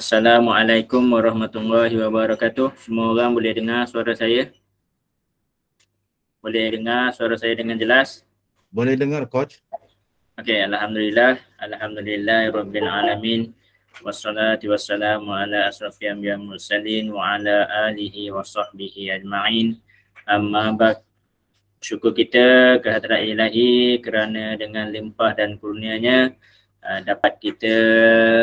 Assalamualaikum warahmatullahi wabarakatuh. Semua orang boleh dengar suara saya? Boleh dengar suara saya dengan jelas? Boleh dengar, Coach? Okey, alhamdulillah. Alhamdulillahirabbil alamin. Wassalatu wassalamu ala asrafil anbiya'i wal mursalin wa ala alihi wa sahbihi ajma'in. Amma ba'd. Syukur kita kehadrat Ilahi kerana dengan limpah dan kurnianya dapat kita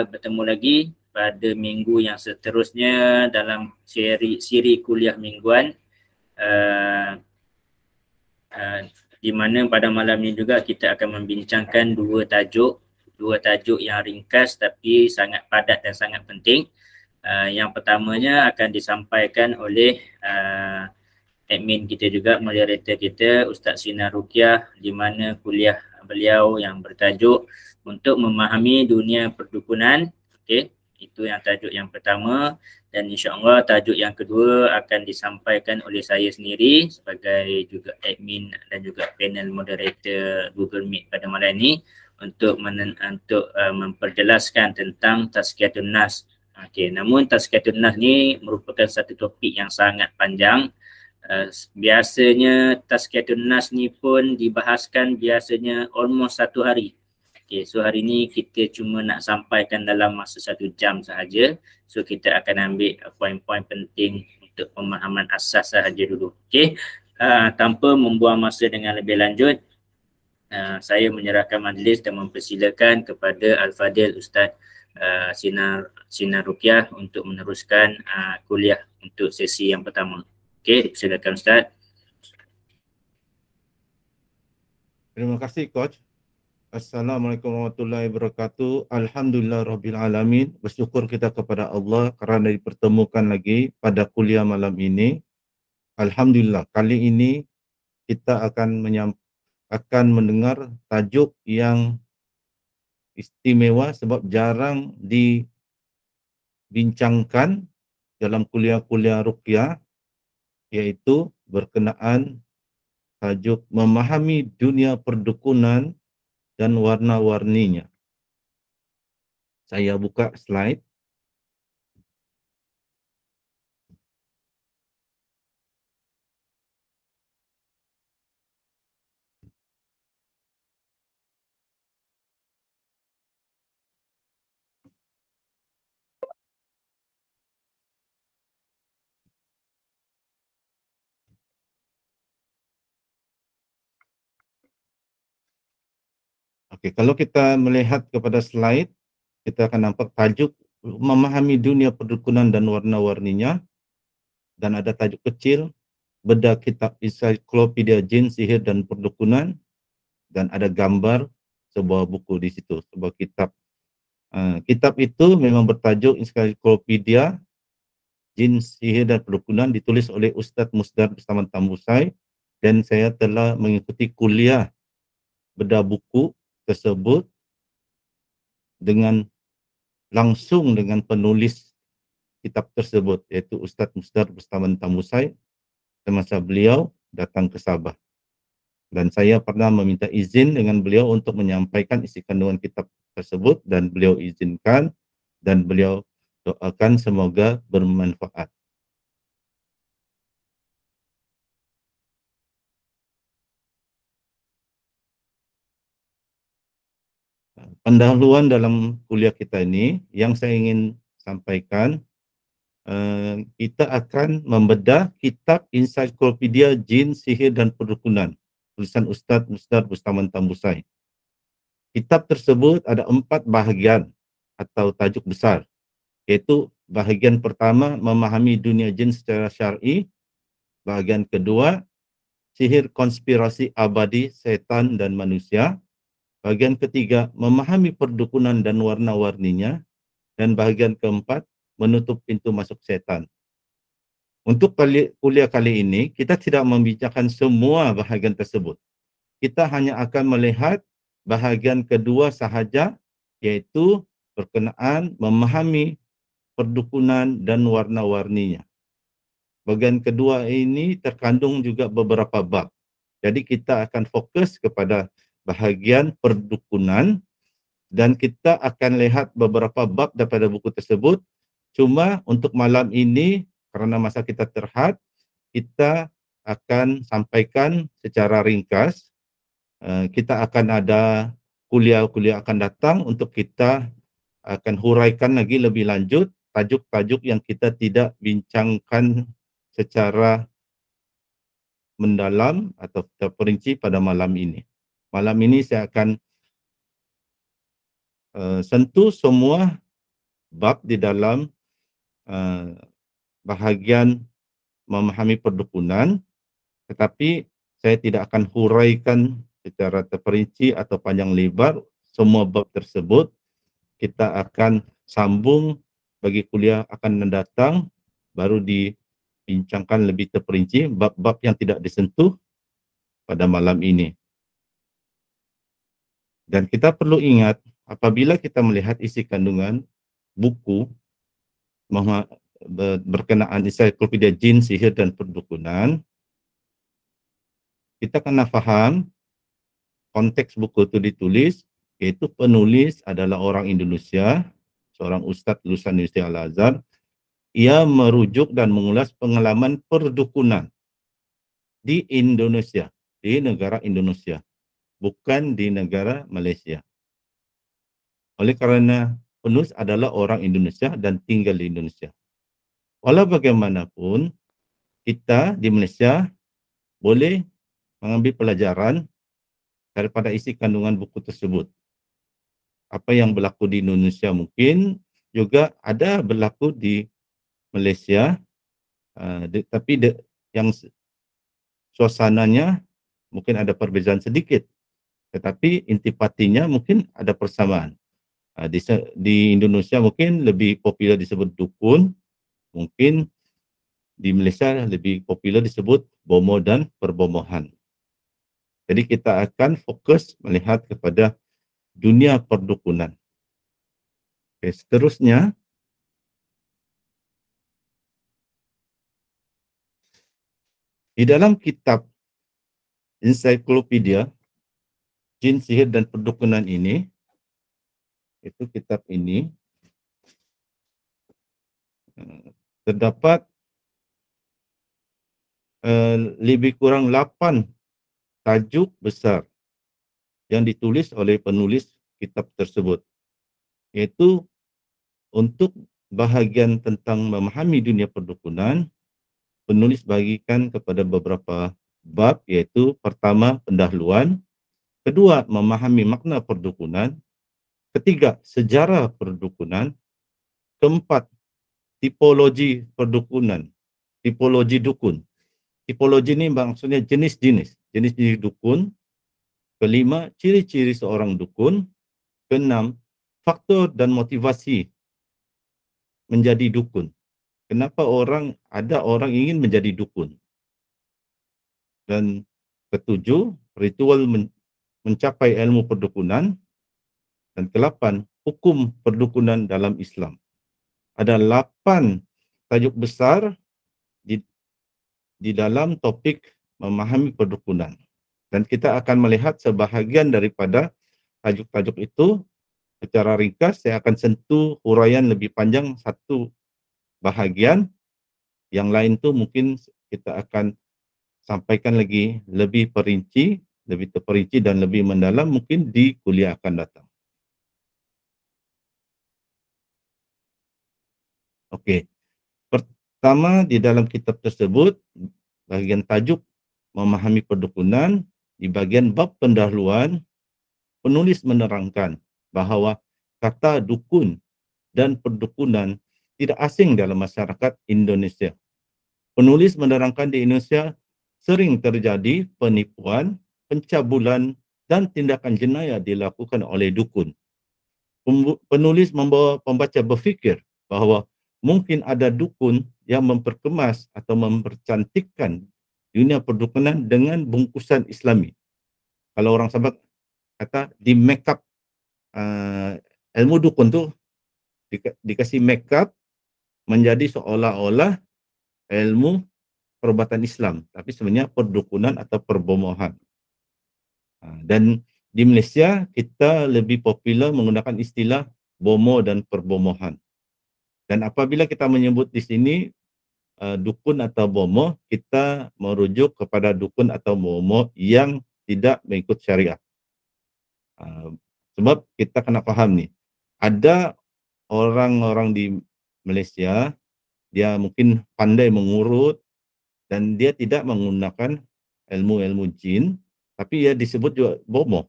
bertemu lagi pada minggu yang seterusnya dalam siri kuliah mingguan, di mana pada malam ini juga kita akan membincangkan dua tajuk yang ringkas tapi sangat padat dan sangat penting. Yang pertamanya akan disampaikan oleh admin kita juga, moderator kita, Ustaz Sinar Ruqyah, di mana kuliah beliau yang bertajuk untuk memahami dunia perdukunan. Okey, itu yang tajuk yang pertama, dan insya-Allah tajuk yang kedua akan disampaikan oleh saya sendiri sebagai juga admin dan juga panel moderator Google Meet pada malam ini untuk memperjelaskan tentang Tazkiyatun Nas. Okey, namun Tazkiyatun Nas ni merupakan satu topik yang sangat panjang. Biasanya Tazkiyatun Nas ni pun dibahaskan biasanya almost 1 hari. Okay, so hari ni kita cuma nak sampaikan dalam masa 1 jam sahaja. So kita akan ambil poin-poin penting untuk pemahaman asas sahaja dulu. Okay, tanpa membuang masa dengan lebih lanjut, saya menyerahkan majlis dan mempersilakan kepada Al-Fadil Ustaz Sinar Ruqyah untuk meneruskan kuliah untuk sesi yang pertama. Okey, silakan Ustaz. Terima kasih, Coach. Assalamualaikum warahmatullahi wabarakatuh. Alhamdulillah rabbil alamin. Bersyukur kita kepada Allah kerana dipertemukan lagi pada kuliah malam ini. Alhamdulillah, kali ini kita akan mendengar tajuk yang istimewa sebab jarang dibincangkan dalam kuliah-kuliah ruqyah, iaitu berkenaan tajuk memahami dunia perdukunan dan warna-warninya. Saya buka slide. Okey, kalau kita melihat kepada slide, kita akan nampak tajuk memahami dunia perdukunan dan warna-warninya, dan ada tajuk kecil bedah kitab ensiklopedia jin, sihir dan perdukunan, dan ada gambar sebuah buku di situ, sebuah kitab. Kitab itu memang bertajuk ensiklopedia jin, sihir dan perdukunan, ditulis oleh Ustaz Musdar bersama Tambusai, dan saya telah mengikuti kuliah bedah buku tersebut langsung dengan penulis kitab tersebut, iaitu Ustaz Musdar bersama Tambusai, semasa beliau datang ke Sabah. Dan saya pernah meminta izin dengan beliau untuk menyampaikan isi kandungan kitab tersebut, dan beliau izinkan, dan beliau doakan semoga bermanfaat. Pendahuluan dalam kuliah kita ini yang saya ingin sampaikan, kita akan membedah kitab ensiklopedia jin, sihir dan perdukunan, tulisan Ustaz Musdar Bustaman Tambusai. Kitab tersebut ada 4 bahagian atau tajuk besar, iaitu bahagian pertama memahami dunia jin secara syar'i, bahagian kedua sihir konspirasi abadi setan dan manusia, bahagian ketiga memahami perdukunan dan warna-warninya, dan bahagian keempat menutup pintu masuk setan. Untuk kuliah kali ini, kita tidak membincangkan semua bahagian tersebut. Kita hanya akan melihat bahagian kedua sahaja, iaitu berkenaan memahami perdukunan dan warna-warninya. Bahagian kedua ini terkandung juga beberapa bab. Jadi kita akan fokus kepada bahagian perdukunan, dan kita akan lihat beberapa bab daripada buku tersebut Cuma untuk malam ini, karena masa kita terhad, kita akan sampaikan secara ringkas. Kita akan ada kuliah-kuliah akan datang untuk kita akan huraikan lagi lebih lanjut tajuk-tajuk yang kita tidak bincangkan secara mendalam atau terperinci pada malam ini. Malam ini saya akan sentuh semua bab di dalam bahagian memahami perdukunan, tetapi saya tidak akan huraikan secara terperinci atau panjang lebar semua bab tersebut. Kita akan sambung bagi kuliah akan mendatang, baru dibincangkan lebih terperinci bab-bab yang tidak disentuh pada malam ini. Dan kita perlu ingat, apabila kita melihat isi kandungan buku berkenaan ensiklopedia jin, sihir dan perdukunan, kita kena faham konteks buku itu ditulis, yaitu penulis adalah orang Indonesia, seorang ustadz lulusan Universitas Al-Azhar. Ia merujuk dan mengulas pengalaman perdukunan di Indonesia, di negara Indonesia, bukan di negara Malaysia. Oleh kerana penulis adalah orang Indonesia dan tinggal di Indonesia. Walau bagaimanapun, kita di Malaysia boleh mengambil pelajaran daripada isi kandungan buku tersebut. Apa yang berlaku di Indonesia mungkin juga ada berlaku di Malaysia, tapi yang suasananya mungkin ada perbezaan sedikit, tetapi intipatinya mungkin ada persamaan. Di Indonesia mungkin lebih popular disebut dukun, mungkin di Malaysia lebih popular disebut bomoh dan perbomohan. Jadi kita akan fokus melihat kepada dunia perdukunan. Oke, seterusnya, di dalam kitab ensiklopedia Jin, Sihir dan Perdukunan ini, itu kitab ini terdapat lebih kurang 8 tajuk besar yang ditulis oleh penulis kitab tersebut, yaitu untuk bahagian tentang memahami dunia perdukunan, penulis bagikan kepada beberapa bab, yaitu pertama, pendahuluan, kedua, memahami makna perdukunan, ketiga, sejarah perdukunan, keempat, tipologi perdukunan, tipologi dukun. Tipologi ini maksudnya jenis-jenis dukun. Kelima, ciri-ciri seorang dukun. Keenam, faktor dan motivasi menjadi dukun. Kenapa ada orang ingin menjadi dukun? Dan ketujuh, ritual mencapai ilmu perdukunan. Dan ke-8, hukum perdukunan dalam Islam. Ada 8 tajuk besar di dalam topik memahami perdukunan. Dan kita akan melihat sebahagian daripada tajuk-tajuk itu secara ringkas. Saya akan sentuh huraian lebih panjang satu bahagian. Yang lain tu mungkin kita akan sampaikan lagi lebih perinci, lebih terperinci dan lebih mendalam mungkin di kuliah akan datang. Okey. Pertama, di dalam kitab tersebut, bahagian tajuk memahami perdukunan, di bahagian bab pendahuluan, penulis menerangkan bahawa kata dukun dan perdukunan tidak asing dalam masyarakat Indonesia. Penulis menerangkan di Indonesia sering terjadi penipuan, pencabulan dan tindakan jenayah dilakukan oleh dukun. Penulis membawa pembaca berfikir bahawa mungkin ada dukun yang memperkemas atau mempercantikkan dunia perdukunan dengan bungkusan Islami. Kalau orang Sabah kata di make up, ilmu dukun tu dikasih make up menjadi seolah-olah ilmu perubatan Islam, tapi sebenarnya perdukunan atau perbomohan. Dan di Malaysia kita lebih popular menggunakan istilah bomoh dan perbomohan. Dan apabila kita menyebut di sini dukun atau bomo, kita merujuk kepada dukun atau bomo yang tidak mengikut syariat. Sebab kita kena paham nih, ada orang-orang di Malaysia, dia mungkin pandai mengurut dan dia tidak menggunakan ilmu-ilmu jin, tapi ya disebut juga bomo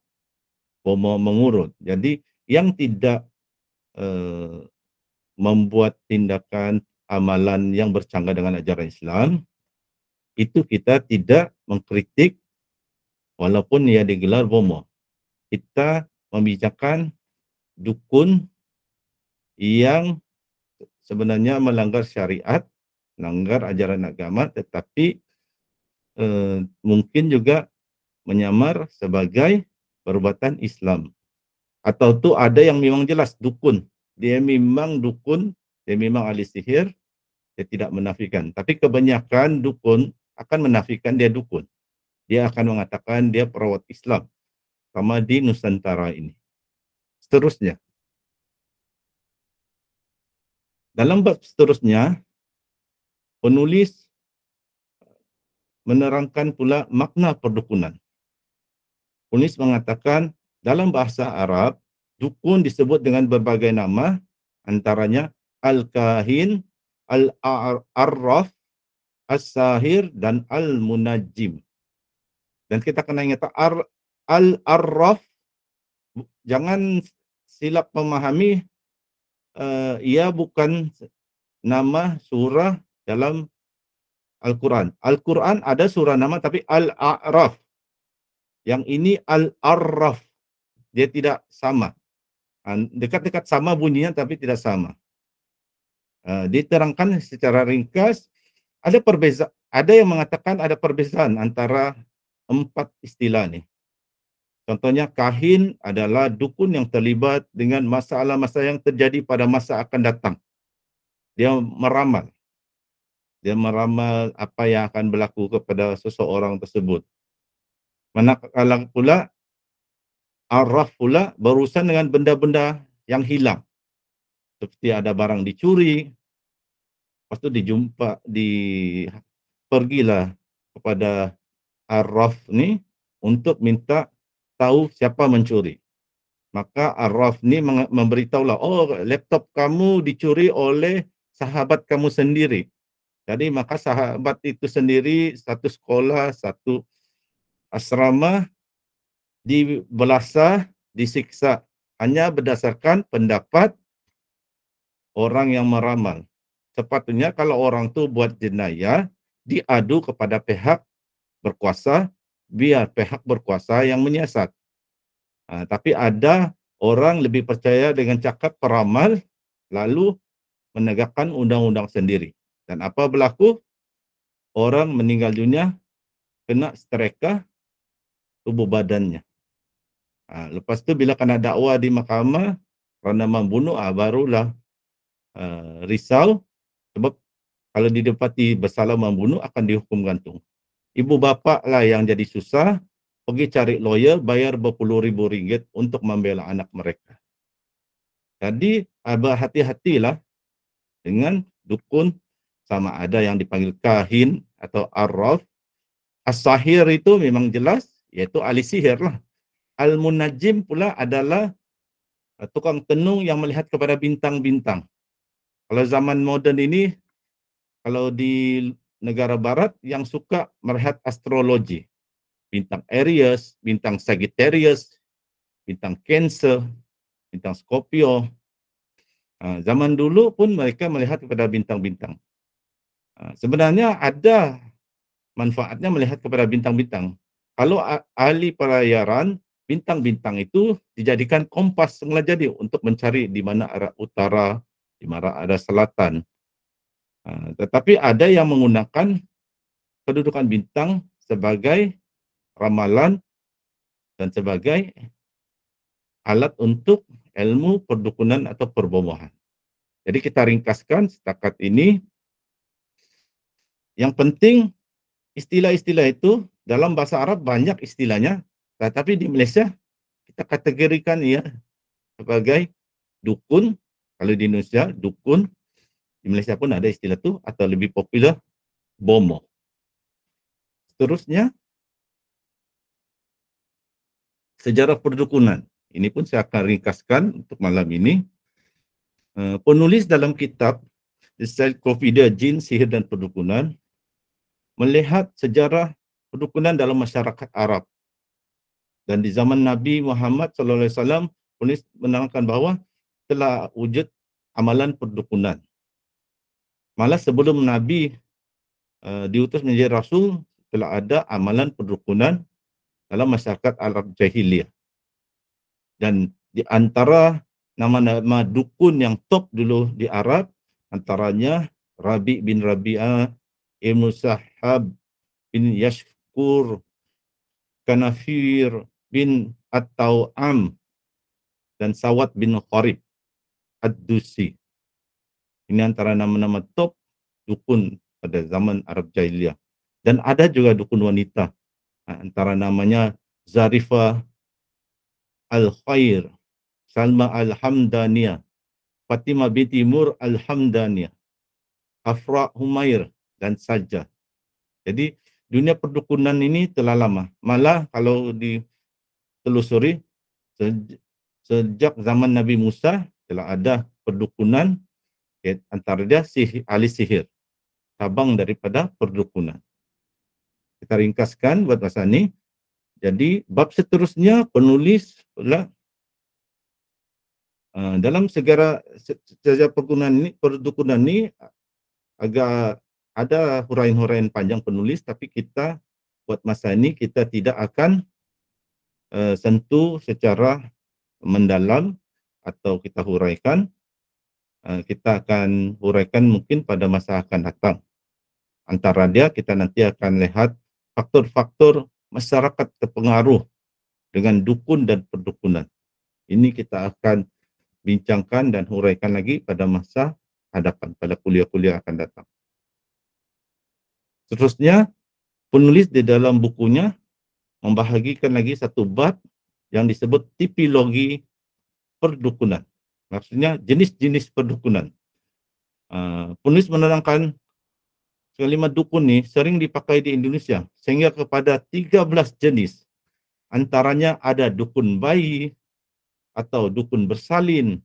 mengurut. Jadi yang tidak membuat tindakan amalan yang bercanggah dengan ajaran Islam, itu kita tidak mengkritik walaupun ia digelar bomo. Kita membicarakan dukun yang sebenarnya melanggar syariat, melanggar ajaran agama, tetapi mungkin juga menyamar sebagai perbuatan Islam. Atau tu ada yang memang jelas dukun, dia memang dukun, dia memang ahli sihir, dia tidak menafikan. Tapi kebanyakan dukun akan menafikan dia dukun. Dia akan mengatakan dia perawat Islam, sama di Nusantara ini. Seterusnya, dalam bab seterusnya, penulis menerangkan pula makna perdukunan. Penulis mengatakan dalam bahasa Arab, dukun disebut dengan berbagai nama, antaranya al-kahin, al-arraf, as-sahir, dan al-munajjim. Dan kita kena ingat al-arraf, jangan silap memahami, ia bukan nama surah dalam Al-Quran. Al-Quran ada surah nama tapi Al-A'raf. Yang ini Al-Arraf. Dia tidak sama. Dekat-dekat sama bunyinya tapi tidak sama. Diterangkan secara ringkas, ada yang mengatakan ada perbezaan antara 4 istilah ini. Contohnya kahin adalah dukun yang terlibat dengan masalah-masalah yang terjadi pada masa akan datang. Dia meramal. Dia meramal apa yang akan berlaku kepada seseorang tersebut. Manakala pula arraf pula berurusan dengan benda-benda yang hilang. Seperti ada barang dicuri, lepas tu pergilah kepada arraf ni untuk minta tahu siapa mencuri. Maka arraf ni memberitahulah, oh laptop kamu dicuri oleh sahabat kamu sendiri. Jadi maka sahabat itu sendiri, satu sekolah, satu asrama, dibelasah, disiksa. Hanya berdasarkan pendapat orang yang meramal. Sepatutnya kalau orang tu buat jenayah, diadu kepada pihak berkuasa, biar pihak berkuasa yang menyiasat. Tapi ada orang lebih percaya dengan cakap peramal, lalu menegakkan undang-undang sendiri. Dan apa berlaku? Orang meninggal dunia kena setreka tubuh badannya. Lepas tu bila kena dakwa di mahkamah kerana membunuh, barulah risau, sebab kalau didapati bersalah membunuh akan dihukum gantung. Ibu bapa lah yang jadi susah, pergi cari lawyer, bayar berpuluh-ribu ringgit untuk membela anak mereka. Jadi berhati-hatilah dengan dukun, sama ada yang dipanggil kahin atau arraf. As-sahir itu memang jelas, iaitu ahli sihir lah. Al-munajjim pula adalah tukang tenung yang melihat kepada bintang-bintang. Kalau zaman moden ini, kalau di negara barat yang suka melihat astrologi, bintang Aries, bintang Sagittarius, bintang Cancer, bintang Scorpio. Zaman dulu pun mereka melihat kepada bintang-bintang. Sebenarnya ada manfaatnya melihat kepada bintang-bintang. Kalau ahli pelayaran, bintang-bintang itu dijadikan kompas semula jadi untuk mencari di mana arah utara, di mana arah selatan. Tetapi ada yang menggunakan kedudukan bintang sebagai ramalan dan sebagai alat untuk ilmu perdukunan atau perbomohan. Jadi kita ringkaskan setakat ini. Yang penting istilah-istilah itu dalam bahasa Arab banyak istilahnya, tetapi di Malaysia kita kategorikan ia sebagai dukun, kalau di Indonesia dukun, Di Malaysia pun ada istilah tu, atau lebih popular BOMO. Seterusnya, sejarah perdukunan. Ini pun saya akan ringkaskan untuk malam ini. Penulis dalam kitab Encyclopedia Jin, Sihir dan Perdukunan melihat sejarah perdukunan dalam masyarakat Arab. Dan di zaman Nabi Muhammad SAW, penulis menerangkan bahawa telah wujud amalan perdukunan. Malah sebelum Nabi diutus menjadi Rasul, telah ada amalan perdukunan dalam masyarakat Arab Jahiliyah. Dan di antara nama-nama dukun yang top dulu di Arab, antaranya Rabi bin Rabi'ah, Ibn Sahab bin Yashkur, Kanafir bin At-Taw'am, dan Sawat bin Kharib Ad-Dusi. Ini antara nama-nama top dukun pada zaman Arab Jahiliyah. Dan ada juga dukun wanita. Antara namanya Zarifah Al-Khair, Salma Al-Hamdaniyah, Fatimah binti Mur Al-Hamdaniyah, Afra Humair, dan Sajjah. Jadi dunia perdukunan ini telah lama. Malah kalau ditelusuri, sejak zaman Nabi Musa telah ada perdukunan, antara dia ahli sihir, cabang daripada perdukunan. Kita ringkaskan buat masa ini. Jadi bab seterusnya penulis pula dalam sejarah perdukunan ini agak ada huraian-huraian panjang penulis, tapi kita buat masa ini kita tidak akan sentuh secara mendalam atau kita huraikan. Kita akan huraikan mungkin pada masa akan datang. Antara dia kita nanti akan lihat faktor-faktor masyarakat terpengaruh dengan dukun dan perdukunan. Ini kita akan bincangkan dan huraikan lagi pada masa hadapan, pada kuliah-kuliah akan datang. Seterusnya, penulis di dalam bukunya membahagikan lagi satu bab yang disebut tipologi perdukunan. Maksudnya jenis-jenis perdukunan. Penulis menerangkan kalimat dukun ini sering dipakai di Indonesia sehingga kepada 13 jenis. Antaranya ada dukun bayi atau dukun bersalin,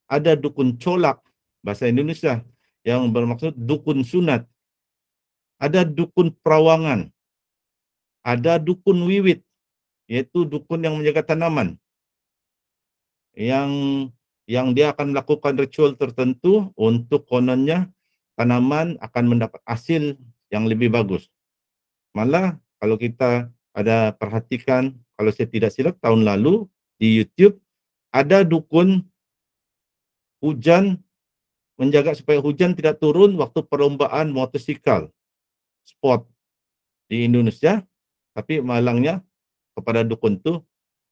ada dukun colak bahasa Indonesia yang bermaksud dukun sunat, ada dukun perawangan, ada dukun wiwit yaitu dukun yang menjaga tanaman yang dia akan melakukan ritual tertentu untuk kononnya tanaman akan mendapat hasil yang lebih bagus. Malah kalau kita ada perhatikan, kalau saya tidak silap tahun lalu di YouTube ada dukun hujan, menjaga supaya hujan tidak turun waktu perlombaan motosikal sport di Indonesia, tapi malangnya kepada dukun itu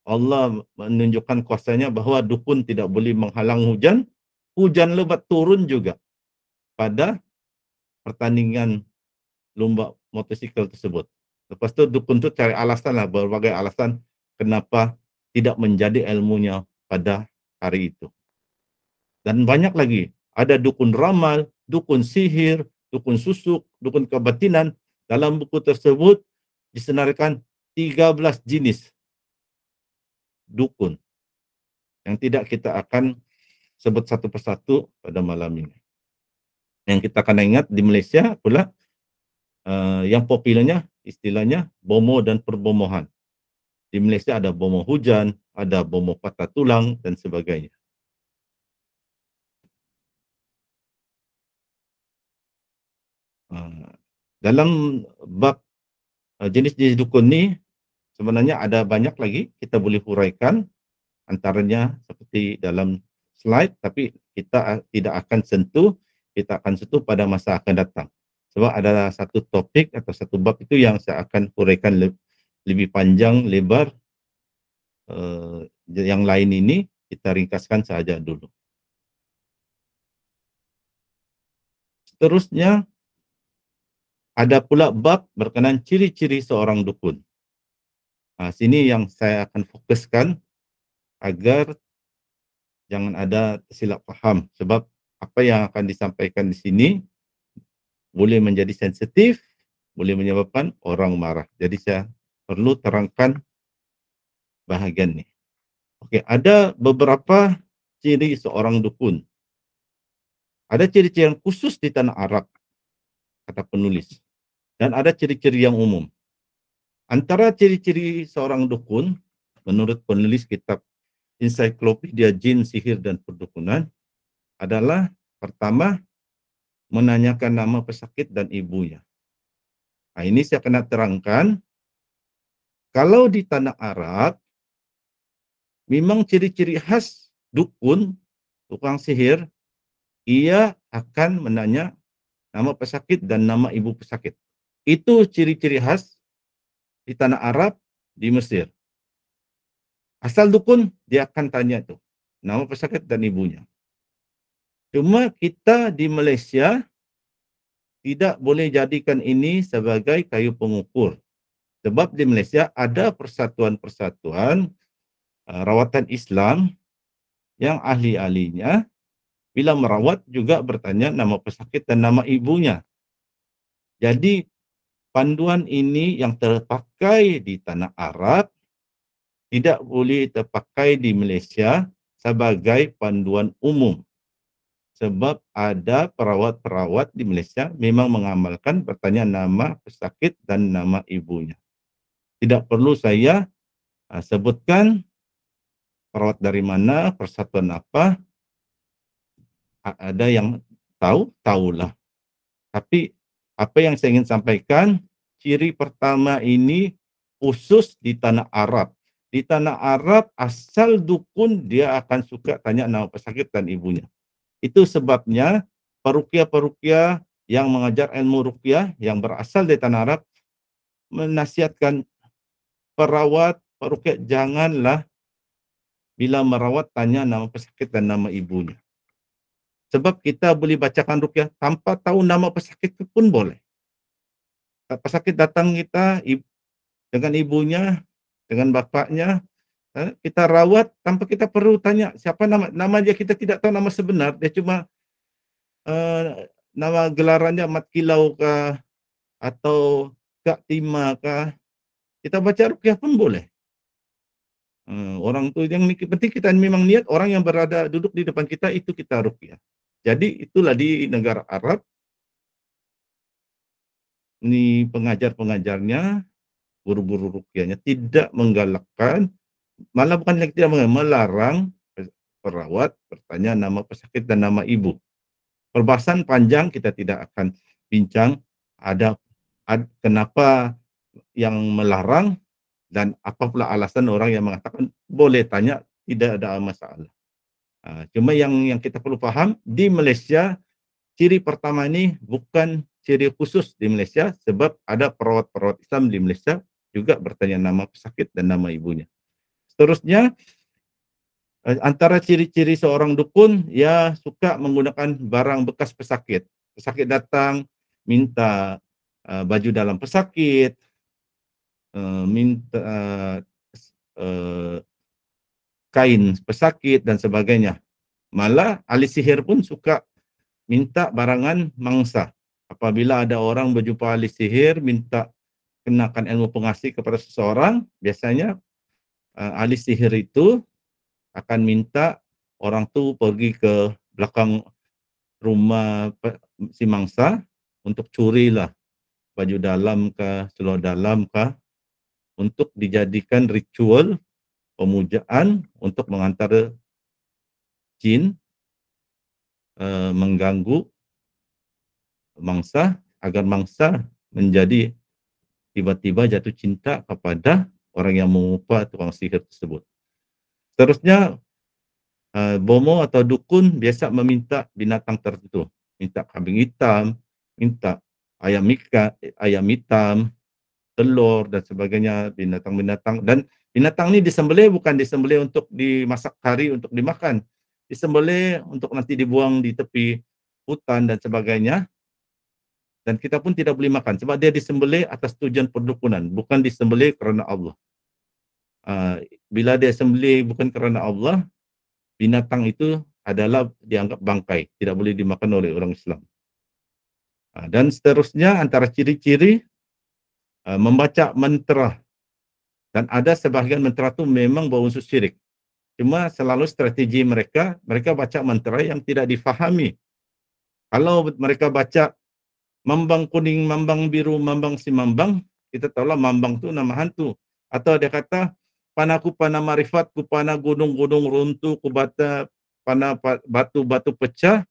Allah menunjukkan kuasanya bahwa dukun tidak boleh menghalang hujan, hujan lebat turun juga pada pertandingan lomba motosikal tersebut. Lepas itu dukun itu cari alasan lah, berbagai alasan kenapa tidak menjadi ilmunya pada hari itu. Dan banyak lagi, ada dukun ramal, dukun sihir, dukun susuk, dukun kebatinan. Dalam buku tersebut disenaraikan 13 jenis dukun yang tidak kita akan sebut satu persatu pada malam ini. Yang kita akan ingat di Malaysia pula yang populernya istilahnya bomo dan perbomohan. Di Malaysia ada bomo hujan, ada bomo patah tulang dan sebagainya. Dalam bab jenis-jenis dukun ni sebenarnya ada banyak lagi kita boleh huraikan, antaranya seperti dalam slide, tapi kita tidak akan sentuh, kita akan sentuh pada masa akan datang. Sebab ada satu topik atau satu bab itu yang saya akan huraikan lebih panjang, lebar. Yang lain ini kita ringkaskan saja dulu. Seterusnya, ada pula bab berkenaan ciri-ciri seorang dukun. Sini yang saya akan fokuskan agar jangan ada silap faham. Sebab apa yang akan disampaikan di sini boleh menjadi sensitif, boleh menyebabkan orang marah. Jadi saya perlu terangkan bahagian ini. Okey, ada beberapa ciri seorang dukun. Ada ciri-ciri yang khusus di tanah Arab, kata penulis, dan ada ciri-ciri yang umum. Antara ciri-ciri seorang dukun, menurut penulis kitab Ensiklopedia Jin, Sihir dan Perdukunan, adalah pertama, menanyakan nama pesakit dan ibunya. Nah, ini saya kena terangkan, kalau di tanah Arab, memang ciri-ciri khas dukun, tukang sihir, ia akan menanya nama pesakit dan nama ibu pesakit. Itu ciri-ciri khas di tanah Arab, di Mesir. Asal dukun, dia akan tanya itu, nama pesakit dan ibunya. Cuma kita di Malaysia tidak boleh jadikan ini sebagai kayu pengukur. Sebab di Malaysia ada persatuan-persatuan rawatan Islam yang ahli-ahlinya bila merawat juga bertanya nama pesakit dan nama ibunya. Jadi panduan ini yang terpakai di tanah Arab tidak boleh terpakai di Malaysia sebagai panduan umum. Sebab ada perawat-perawat di Malaysia memang mengamalkan bertanya nama pesakit dan nama ibunya. Tidak perlu saya sebutkan perawat dari mana, persatuan apa. Ada yang tahu, tahulah. Tapi apa yang saya ingin sampaikan, ciri pertama ini khusus di tanah Arab. Di tanah Arab, asal dukun dia akan suka tanya nama pesakit dan ibunya. Itu sebabnya parukia-parukia yang mengajar ilmu ruqyah yang berasal dari tanah Arab menasihatkan perawat parukia janganlah bila merawat tanya nama pesakit dan nama ibunya. Sebab kita boleh bacakan ruqyah tanpa tahu nama pesakit itu pun boleh. Pesakit datang kita dengan ibunya, dengan bapaknya, kita rawat tanpa kita perlu tanya siapa nama dia, kita tidak tahu nama sebenar, dia cuma nama gelarannya Mat Kilau kah atau Kak Tima kah, kita baca ruqyah pun boleh. Orang tu yang penting kita memang niat orang yang berada duduk di depan kita itu kita ruqyah. Jadi itulah di negara Arab, ini pengajar-pengajarnya, guru-guru ruqyahnya tidak menggalakkan, malah bukan lagi tidak melarang perawat bertanya nama pesakit dan nama ibu. Perbahasan panjang kita tidak akan bincang kenapa yang melarang dan apa pula alasan orang yang mengatakan boleh tanya, tidak ada masalah. Cuma yang kita perlu faham, di Malaysia ciri pertama ini bukan ciri khusus di Malaysia, sebab ada perawat-perawat Islam di Malaysia juga bertanya nama pesakit dan nama ibunya. Seterusnya, antara ciri-ciri seorang dukun, ia suka menggunakan barang bekas pesakit. Pesakit datang, minta baju dalam pesakit, minta kain pesakit dan sebagainya. Malah ahli sihir pun suka minta barangan mangsa. Apabila ada orang berjumpa ahli sihir minta kenakan ilmu pengasih kepada seseorang, biasanya ahli sihir itu akan minta orang tu pergi ke belakang rumah si mangsa untuk curilah baju dalam kah, seluar dalam kah, untuk dijadikan ritual pemujaan untuk mengantar jin mengganggu mangsa agar mangsa menjadi tiba-tiba jatuh cinta kepada orang yang mengupah tukang sihir tersebut. Seterusnya, bomo atau dukun biasa meminta binatang tertentu, minta kambing hitam, minta ayam hitam, telur dan sebagainya, binatang-binatang. Dan binatang ini disembelih bukan disembelih untuk dimasak kari untuk dimakan, disembelih untuk nanti dibuang di tepi hutan dan sebagainya. Dan kita pun tidak boleh makan sebab dia disembelih atas tujuan perdukunan, bukan disembelih kerana Allah. Bila dia sembelih bukan kerana Allah, binatang itu adalah dianggap bangkai, tidak boleh dimakan oleh orang Islam. Dan seterusnya antara ciri-ciri membaca mantra, dan ada sebahagian mantra itu memang berunsur syirik. Cuma selalu strategi mereka baca mantra yang tidak difahami. Kalau mereka baca mambang kuning, mambang biru, mambang si mambang, kita tahulah mambang itu nama hantu. Atau dia kata, panaku pana marifat, ku pana gunung-gunung runtuh, ku bata pana batu-batu pecah,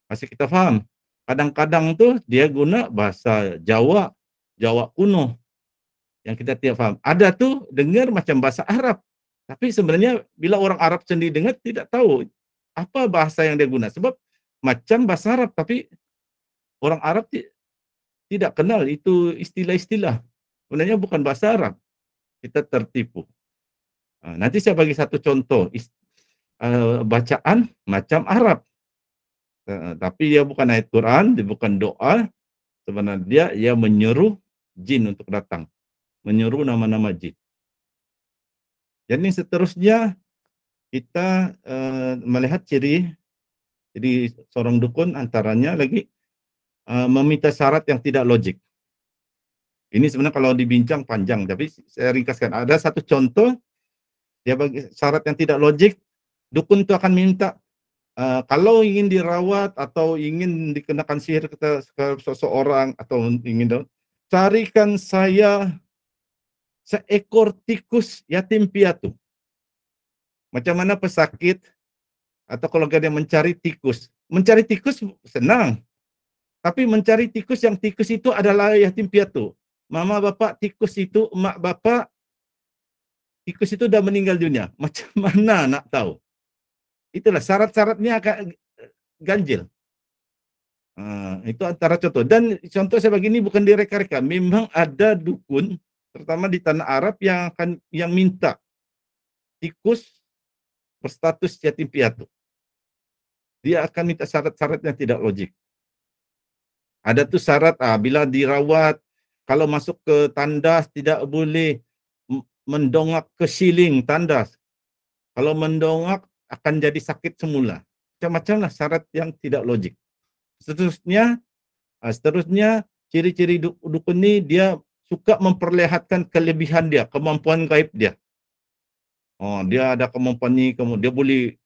masih kita faham. Kadang-kadang tuh dia guna bahasa Jawa, Jawa kuno, yang kita tidak paham. Ada tuh dengar macam bahasa Arab, tapi sebenarnya bila orang Arab sendiri dengar tidak tahu apa bahasa yang dia guna. Sebab macam bahasa Arab, tapi orang Arab tidak kenal itu istilah-istilah. Sebenarnya bukan bahasa Arab. Kita tertipu. Nanti saya bagi satu contoh. Bacaan macam Arab. Tapi dia bukan ayat Quran, dia bukan doa. Sebenarnya dia menyeru jin untuk datang. Menyeru nama-nama jin. Jadi seterusnya kita melihat ciri seorang dukun, antaranya lagi meminta syarat yang tidak logik. Ini sebenarnya kalau dibincang panjang, tapi saya ringkaskan. Ada satu contoh, dia bagi syarat yang tidak logik. Dukun itu akan minta, kalau ingin dirawat atau ingin dikenakan sihir ke seseorang atau ingin carikan saya seekor tikus yatim piatu. Macam mana pesakit atau kalau dia mencari tikus. Mencari tikus senang. Tapi mencari tikus yang tikus itu adalah yatim piatu. Mama bapak tikus itu, emak bapak tikus itu sudah meninggal dunia. Macam mana nak tahu? Itulah syarat-syaratnya agak ganjil. Itu antara contoh. Dan contoh saya begini bukan direka-reka. Memang ada dukun, terutama di tanah Arab yang minta tikus berstatus yatim piatu. Dia akan minta syarat-syarat yang tidak logik. Ada tuh syarat, bila dirawat, kalau masuk ke tandas tidak boleh mendongak ke siling tandas. Kalau mendongak akan jadi sakit semula. Macam-macam lah syarat yang tidak logik. Seterusnya ciri-ciri dukun ini dia suka memperlihatkan kelebihan dia, kemampuan gaib dia. Dia ada kemampuan ini, dia boleh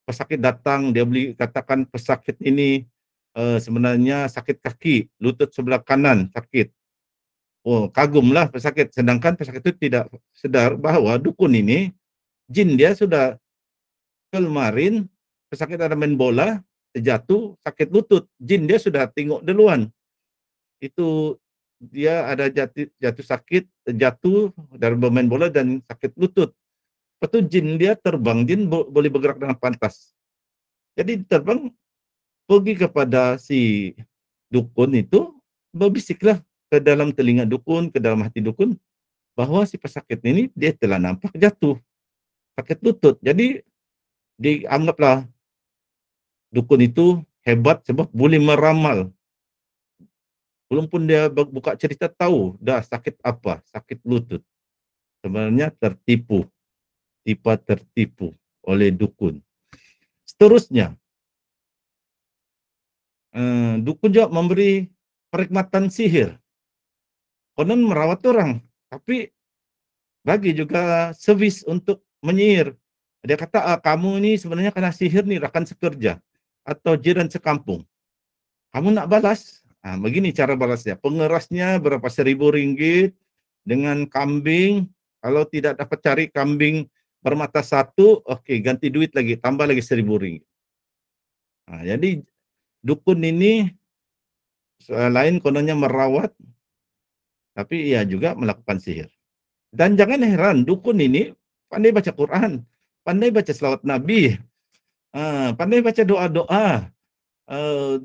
pesakit datang, dia boleh katakan pesakit ini sebenarnya sakit kaki, lutut sebelah kanan sakit. Kagumlah pesakit. Sedangkan pesakit itu tidak sedar bahwa dukun ini, jin dia sudah kemarin pesakit ada main bola, terjatuh, sakit lutut. Jin dia sudah tengok duluan. Itu dia ada jatuh sakit, jatuh dari bermain bola dan sakit lutut. Lepas itu jin dia terbang, jin boleh bergerak dengan pantas. Jadi terbang, pergi kepada si dukun itu, berbisiklah ke dalam telinga dukun, ke dalam hati dukun, bahwa si pesakit ini dia telah nampak jatuh, sakit lutut. Jadi dianggaplah dukun itu hebat sebab boleh meramal. Belum pun dia buka cerita tahu dah sakit apa, sakit lutut. Sebenarnya tertipu oleh dukun. Seterusnya, dukun juga memberi perkhidmatan sihir. Konon merawat orang, tapi bagi juga servis untuk menyihir. Dia kata, kamu ini sebenarnya kena sihir nih, rakan sekerja atau jiran sekampung. Kamu nak balas? Begini cara balasnya. Pengerasnya berapa 1.000 ringgit dengan kambing. Kalau tidak dapat cari kambing bermata satu, oke, ganti duit lagi, tambah lagi 1.000 ringgit. Jadi dukun ini selain kononnya merawat, tapi ia juga melakukan sihir. Dan jangan heran, dukun ini pandai baca Quran, pandai baca selawat Nabi, pandai baca doa-doa.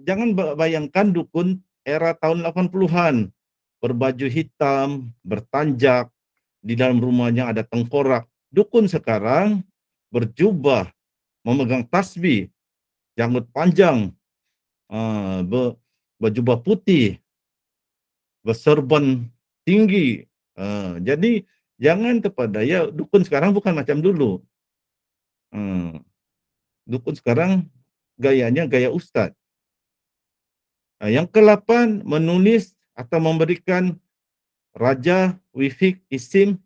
Jangan bayangkan dukun era tahun 80-an, berbaju hitam, bertanjak, di dalam rumahnya ada tengkorak. Dukun sekarang berjubah, memegang tasbih, janggut panjang, berjubah putih, berserban tinggi. Jadi jangan terpedaya, dukun sekarang bukan macam dulu. Dukun sekarang gayanya gaya ustaz. Yang ke-8, menulis atau memberikan raja, wifik, isim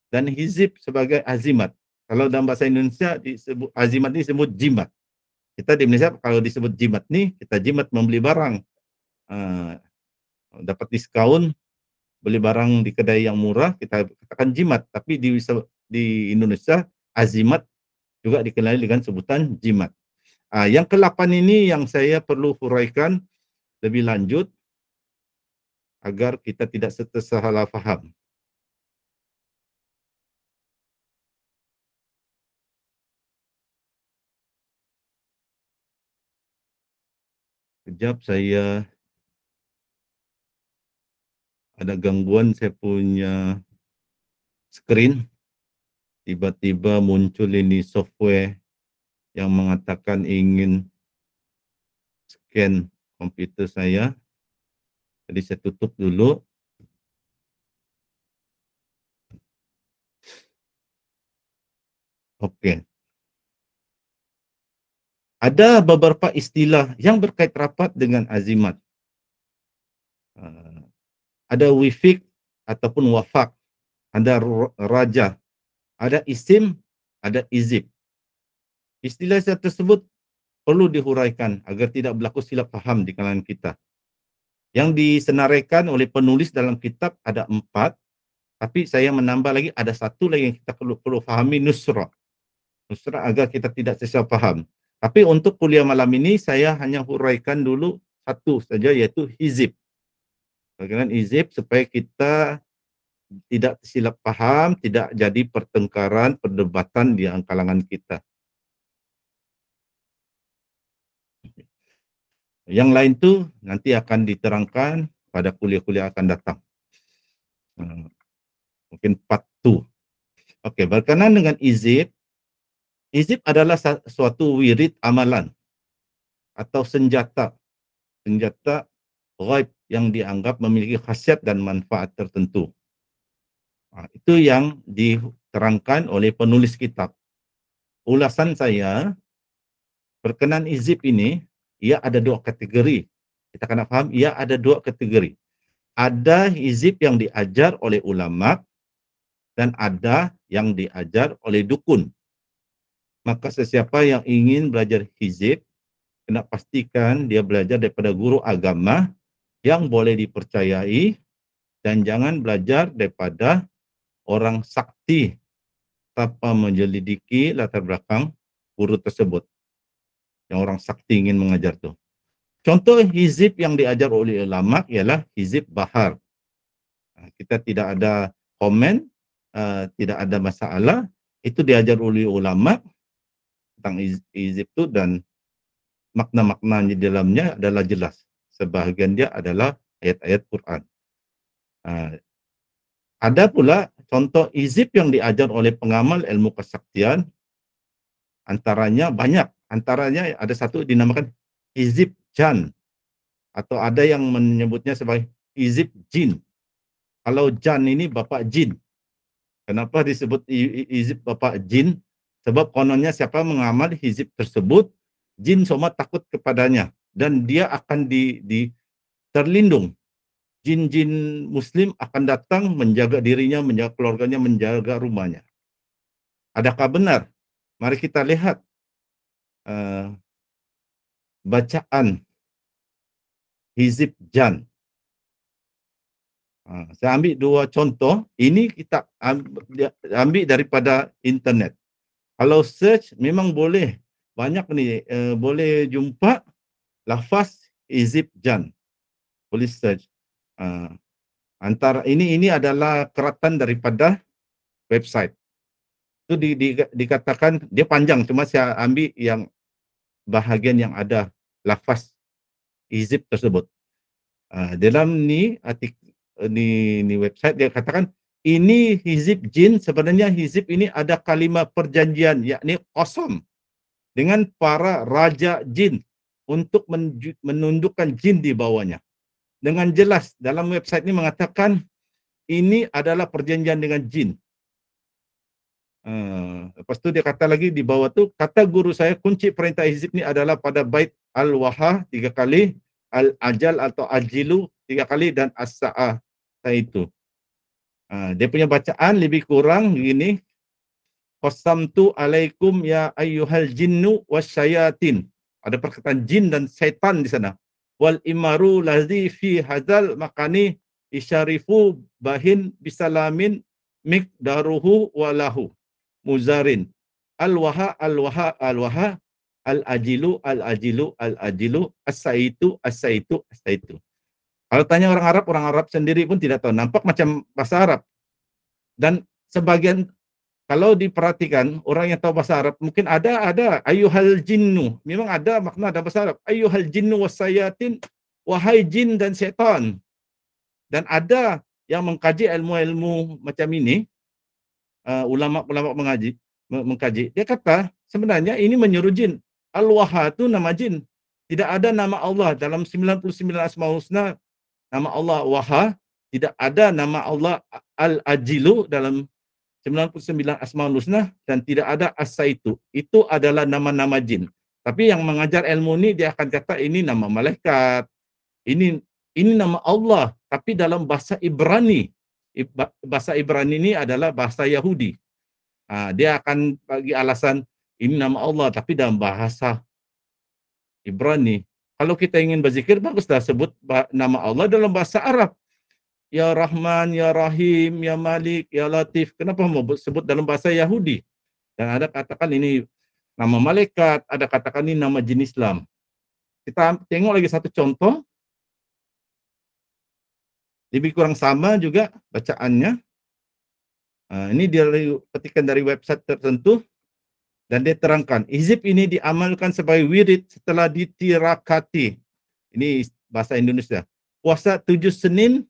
dan hizib sebagai azimat. Kalau dalam bahasa Indonesia disebut azimat ini disebut jimat. Kita di Indonesia kalau disebut jimat nih, kita jimat membeli barang. Dapat diskon, beli barang di kedai yang murah, kita katakan jimat. Tapi di Indonesia, azimat juga dikenali dengan sebutan jimat. Yang ke-8 ini yang saya perlu huraikan lebih lanjut agar kita tidak tersalah faham. Kejap, saya ada gangguan, saya punya screen. Tiba-tiba muncul ini software yang mengatakan ingin scan komputer saya. Jadi saya tutup dulu. Oke. Ada beberapa istilah yang berkait rapat dengan azimat. Ada wifik ataupun wafak, ada raja, ada isim, ada izib. Istilah tersebut perlu dihuraikan agar tidak berlaku silap faham di kalangan kita. Yang disenaraikan oleh penulis dalam kitab ada 4, tapi saya menambah lagi ada 1 lagi yang kita perlu fahami, nusrah. Nusrah agar kita tidak silap faham. Tapi untuk kuliah malam ini saya hanya huraikan dulu 1 saja, yaitu hizib. Bagaimana hizib supaya kita tidak silap paham, tidak jadi pertengkaran, perdebatan di kalangan kita. Yang lain tu nanti akan diterangkan pada kuliah-kuliah akan datang. Mungkin part 2. Okey, berkenaan dengan izib. Izib adalah suatu wirid amalan atau senjata ghaib yang dianggap memiliki khasiat dan manfaat tertentu. Itu yang diterangkan oleh penulis kitab. Ulasan saya berkenaan izib ini, ia ada 2 kategori. Kita kena faham, ia ada 2 kategori. Ada hizib yang diajar oleh ulama dan ada yang diajar oleh dukun. Maka sesiapa yang ingin belajar hizib, kena pastikan dia belajar daripada guru agama yang boleh dipercayai dan jangan belajar daripada orang sakti tanpa menjelidiki latar belakang guru tersebut. Yang orang sakti ingin mengajar tu. Contoh hizib yang diajar oleh ulama ialah hizib bahar. Kita tidak ada komen, tidak ada masalah. Itu diajar oleh ulama tentang hizib tu dan makna-maknanya di dalamnya adalah jelas. Sebahagian dia adalah ayat-ayat Quran. Ada pula contoh hizib yang diajar oleh pengamal ilmu kesaktian. Antaranya banyak. Antaranya ada satu dinamakan hizib jan. Atau ada yang menyebutnya sebagai hizib jin. Kalau jan ini bapak jin. Kenapa disebut hizib bapak jin? Sebab kononnya siapa mengamal hizib tersebut, jin semua takut kepadanya. Dan dia akan terlindung. Jin-jin muslim akan datang menjaga dirinya, menjaga keluarganya, menjaga rumahnya. Adakah benar? Mari kita lihat bacaan hizib jan. Saya ambil 2 contoh. Ini kita ambil daripada internet. Kalau search memang boleh. Banyak ni boleh jumpa lafaz hizib jan. Boleh search. Antara ini adalah keratan daripada website. Itu dikatakan dia panjang, cuma saya ambil yang bahagian yang ada lafaz hizib tersebut. Dalam ni website dia katakan ini hizib jin, sebenarnya hizib ini ada kalimah perjanjian yakni qasam dengan para raja jin untuk menundukkan jin di bawahnya. Dengan jelas dalam website ini mengatakan ini adalah perjanjian dengan jin. Lepas tu dia kata lagi di bawah tu, kata guru saya kunci perintah hizib ni adalah pada bait al-waha 3 kali, al-ajal atau ajilu 3 kali dan as-sa'ah itu. Dia punya bacaan lebih kurang begini. Qasamtu alaikum ya ayyuhal jinnu wasyayatin. Ada perkataan jin dan setan di sana. Wal imaru lazi fi hadzal makani isyarifu bahin bisalamin miqdaruhu walahu muzarin. Al-waha al-waha al-waha al-ajilu al-ajilu al-ajilu as-saitu as-saitu as-saitu. Kalau tanya orang Arab sendiri pun tidak tahu. Nampak macam bahasa Arab. Dan sebagian kalau diperhatikan orang yang tahu bahasa Arab mungkin ada ayyuhal jinnu, memang ada makna dalam bahasa Arab, ayyuhal jinnu wasayatin, wahai jin dan setan. Dan ada yang mengkaji ilmu-ilmu macam ini, ulama-ulama mengkaji, dia kata sebenarnya ini menyuruh jin. Al-Waha itu nama jin, tidak ada nama Allah dalam 99 Asmaul Husna. Nama Allah Waha, tidak ada nama Allah Al-Ajilu dalam 99 Asmaul Husna, dan tidak ada As-Saitu. Itu adalah nama-nama jin. Tapi yang mengajar ilmu ini dia akan kata ini nama malaikat. Ini nama Allah, tapi dalam bahasa Ibrani. Bahasa Ibrani ini adalah bahasa Yahudi. Dia akan bagi alasan ini nama Allah, tapi dalam bahasa Ibrani. Kalau kita ingin berzikir, baguslah sebut nama Allah dalam bahasa Arab. Ya Rahman, Ya Rahim, Ya Malik, Ya Latif. Kenapa mau sebut dalam bahasa Yahudi? Dan ada katakan ini nama malaikat, ada katakan ini nama jin Islam. Kita tengok lagi satu contoh. Lebih kurang sama juga bacaannya. Ini dia petikan dari website tertentu. Dan dia terangkan, hizib ini diamalkan sebagai wirid setelah ditirakati. Ini bahasa Indonesia. Puasa 7 Senin,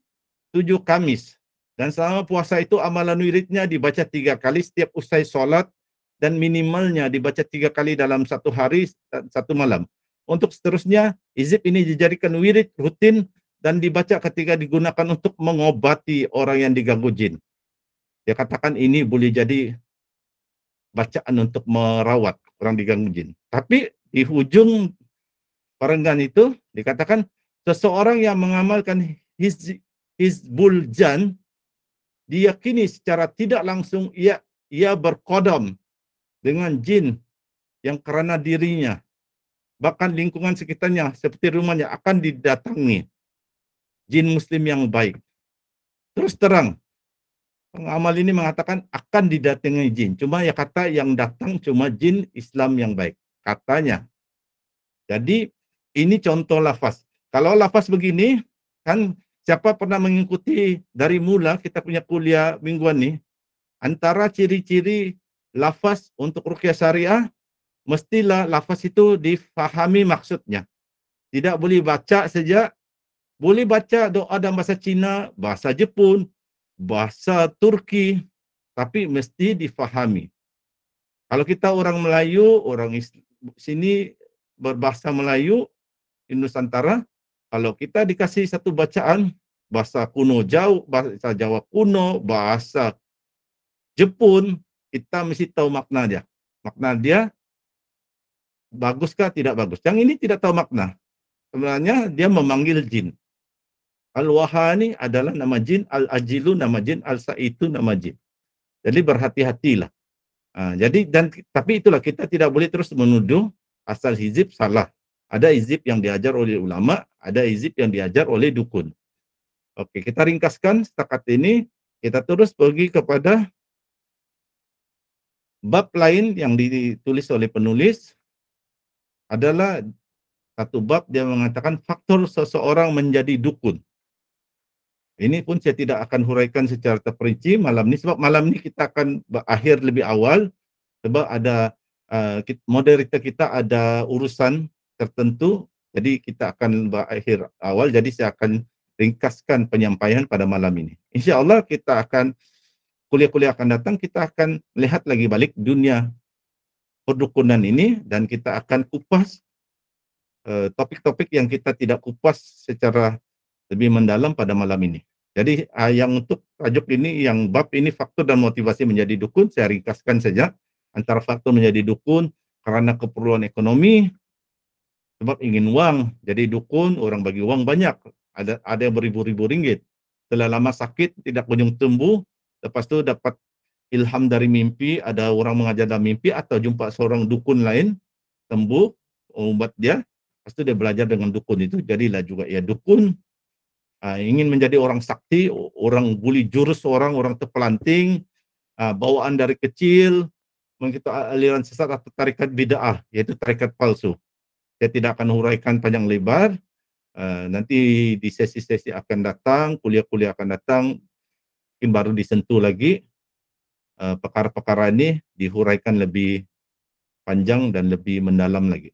7 Kamis. Dan selama puasa itu amalan wiridnya dibaca 3 kali setiap usai solat dan minimalnya dibaca 3 kali dalam 1 hari dan 1 malam. Untuk seterusnya, hizib ini dijadikan wirid rutin dan dibaca ketika digunakan untuk mengobati orang yang diganggu jin. Dia katakan ini boleh jadi bacaan untuk merawat orang diganggu jin. Tapi di hujung perenggan itu dikatakan seseorang yang mengamalkan Hizbul Jan diyakini secara tidak langsung ia berkodam dengan jin yang kerana dirinya bahkan lingkungan sekitarnya seperti rumahnya akan didatangi jin muslim yang baik. Terus terang pengamal ini mengatakan akan didatangi jin, cuma ya kata yang datang cuma jin Islam yang baik katanya. Jadi ini contoh lafaz. Kalau lafaz begini kan, siapa pernah mengikuti dari mula kita punya kuliah mingguan nih, antara ciri-ciri lafaz untuk ruqyah syariah, mestilah lafaz itu difahami maksudnya. Tidak boleh baca saja, boleh baca doa dalam bahasa Cina, bahasa Jepun, bahasa Turki, tapi mesti difahami. Kalau kita orang Melayu, orang sini berbahasa Melayu, Nusantara, kalau kita dikasih satu bacaan, bahasa kuno jauh, bahasa Jawa kuno, bahasa Jepun, kita mesti tahu makna dia. Makna dia baguskah, tidak bagus. Yang ini tidak tahu makna. Sebenarnya dia memanggil jin. Al-Wahani adalah nama jin, Al-Ajilu nama jin, Al-Saitu nama jin. Jadi berhati-hatilah. Tapi itulah kita tidak boleh terus menuduh asal hizib salah. Ada hizib yang diajar oleh ulama, ada hizib yang diajar oleh dukun. Oke, kita ringkaskan setakat ini. Kita terus pergi kepada bab lain yang ditulis oleh penulis. Adalah satu bab dia mengatakan faktor seseorang menjadi dukun. Ini pun saya tidak akan huraikan secara terperinci malam ini, sebab malam ini kita akan berakhir lebih awal, sebab ada moderator kita ada urusan tertentu, jadi kita akan berakhir awal, jadi saya akan ringkaskan penyampaian pada malam ini. InsyaAllah kita akan, kuliah-kuliah akan datang, kita akan melihat lagi balik dunia perdukunan ini, dan kita akan kupas topik-topik yang kita tidak kupas secara lebih mendalam pada malam ini. Jadi yang untuk tajuk ini yang bab ini faktor dan motivasi menjadi dukun, saya ringkaskan saja. Antara faktor menjadi dukun karena keperluan ekonomi, sebab ingin uang, jadi dukun, orang bagi uang banyak, ada yang beribu-ribu ringgit. Setelah lama sakit, tidak kunjung sembuh, lepas itu dapat ilham dari mimpi, ada orang mengajar dalam mimpi, atau jumpa seorang dukun lain, sembuh, obat dia, lepas itu dia belajar dengan dukun itu, jadilah juga ya dukun. Ingin menjadi orang sakti, orang buli jurus orang terpelanting, bawaan dari kecil, mengikuti aliran sesat atau tarikat bid'ah, yaitu tarikat palsu. Saya tidak akan huraikan panjang lebar, nanti di sesi-sesi akan datang, kuliah-kuliah akan datang, mungkin baru disentuh lagi, perkara-perkara ini dihuraikan lebih panjang dan lebih mendalam lagi.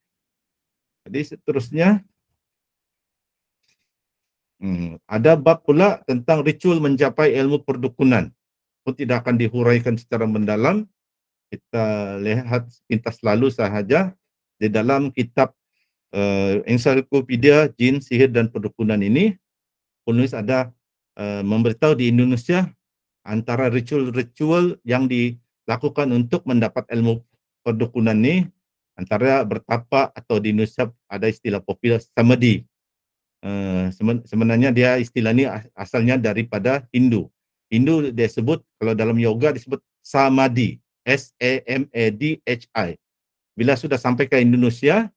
Jadi seterusnya, ada bab pula tentang ritual mencapai ilmu perdukunan. Pun tidak akan dihuraikan secara mendalam, kita lihat pintas lalu sahaja di dalam kitab ensiklopedia Jin, Sihir dan Perdukunan ini, penulis ada memberitahu di Indonesia antara ritual-ritual yang dilakukan untuk mendapat ilmu perdukunan ini, antara bertapa atau di Indonesia ada istilah popular samadhi. Sebenarnya dia istilah ini asalnya daripada Hindu. Hindu dia sebut, kalau dalam yoga disebut samadhi, S-A-M-A-D-H-I. Bila sudah sampai ke Indonesia,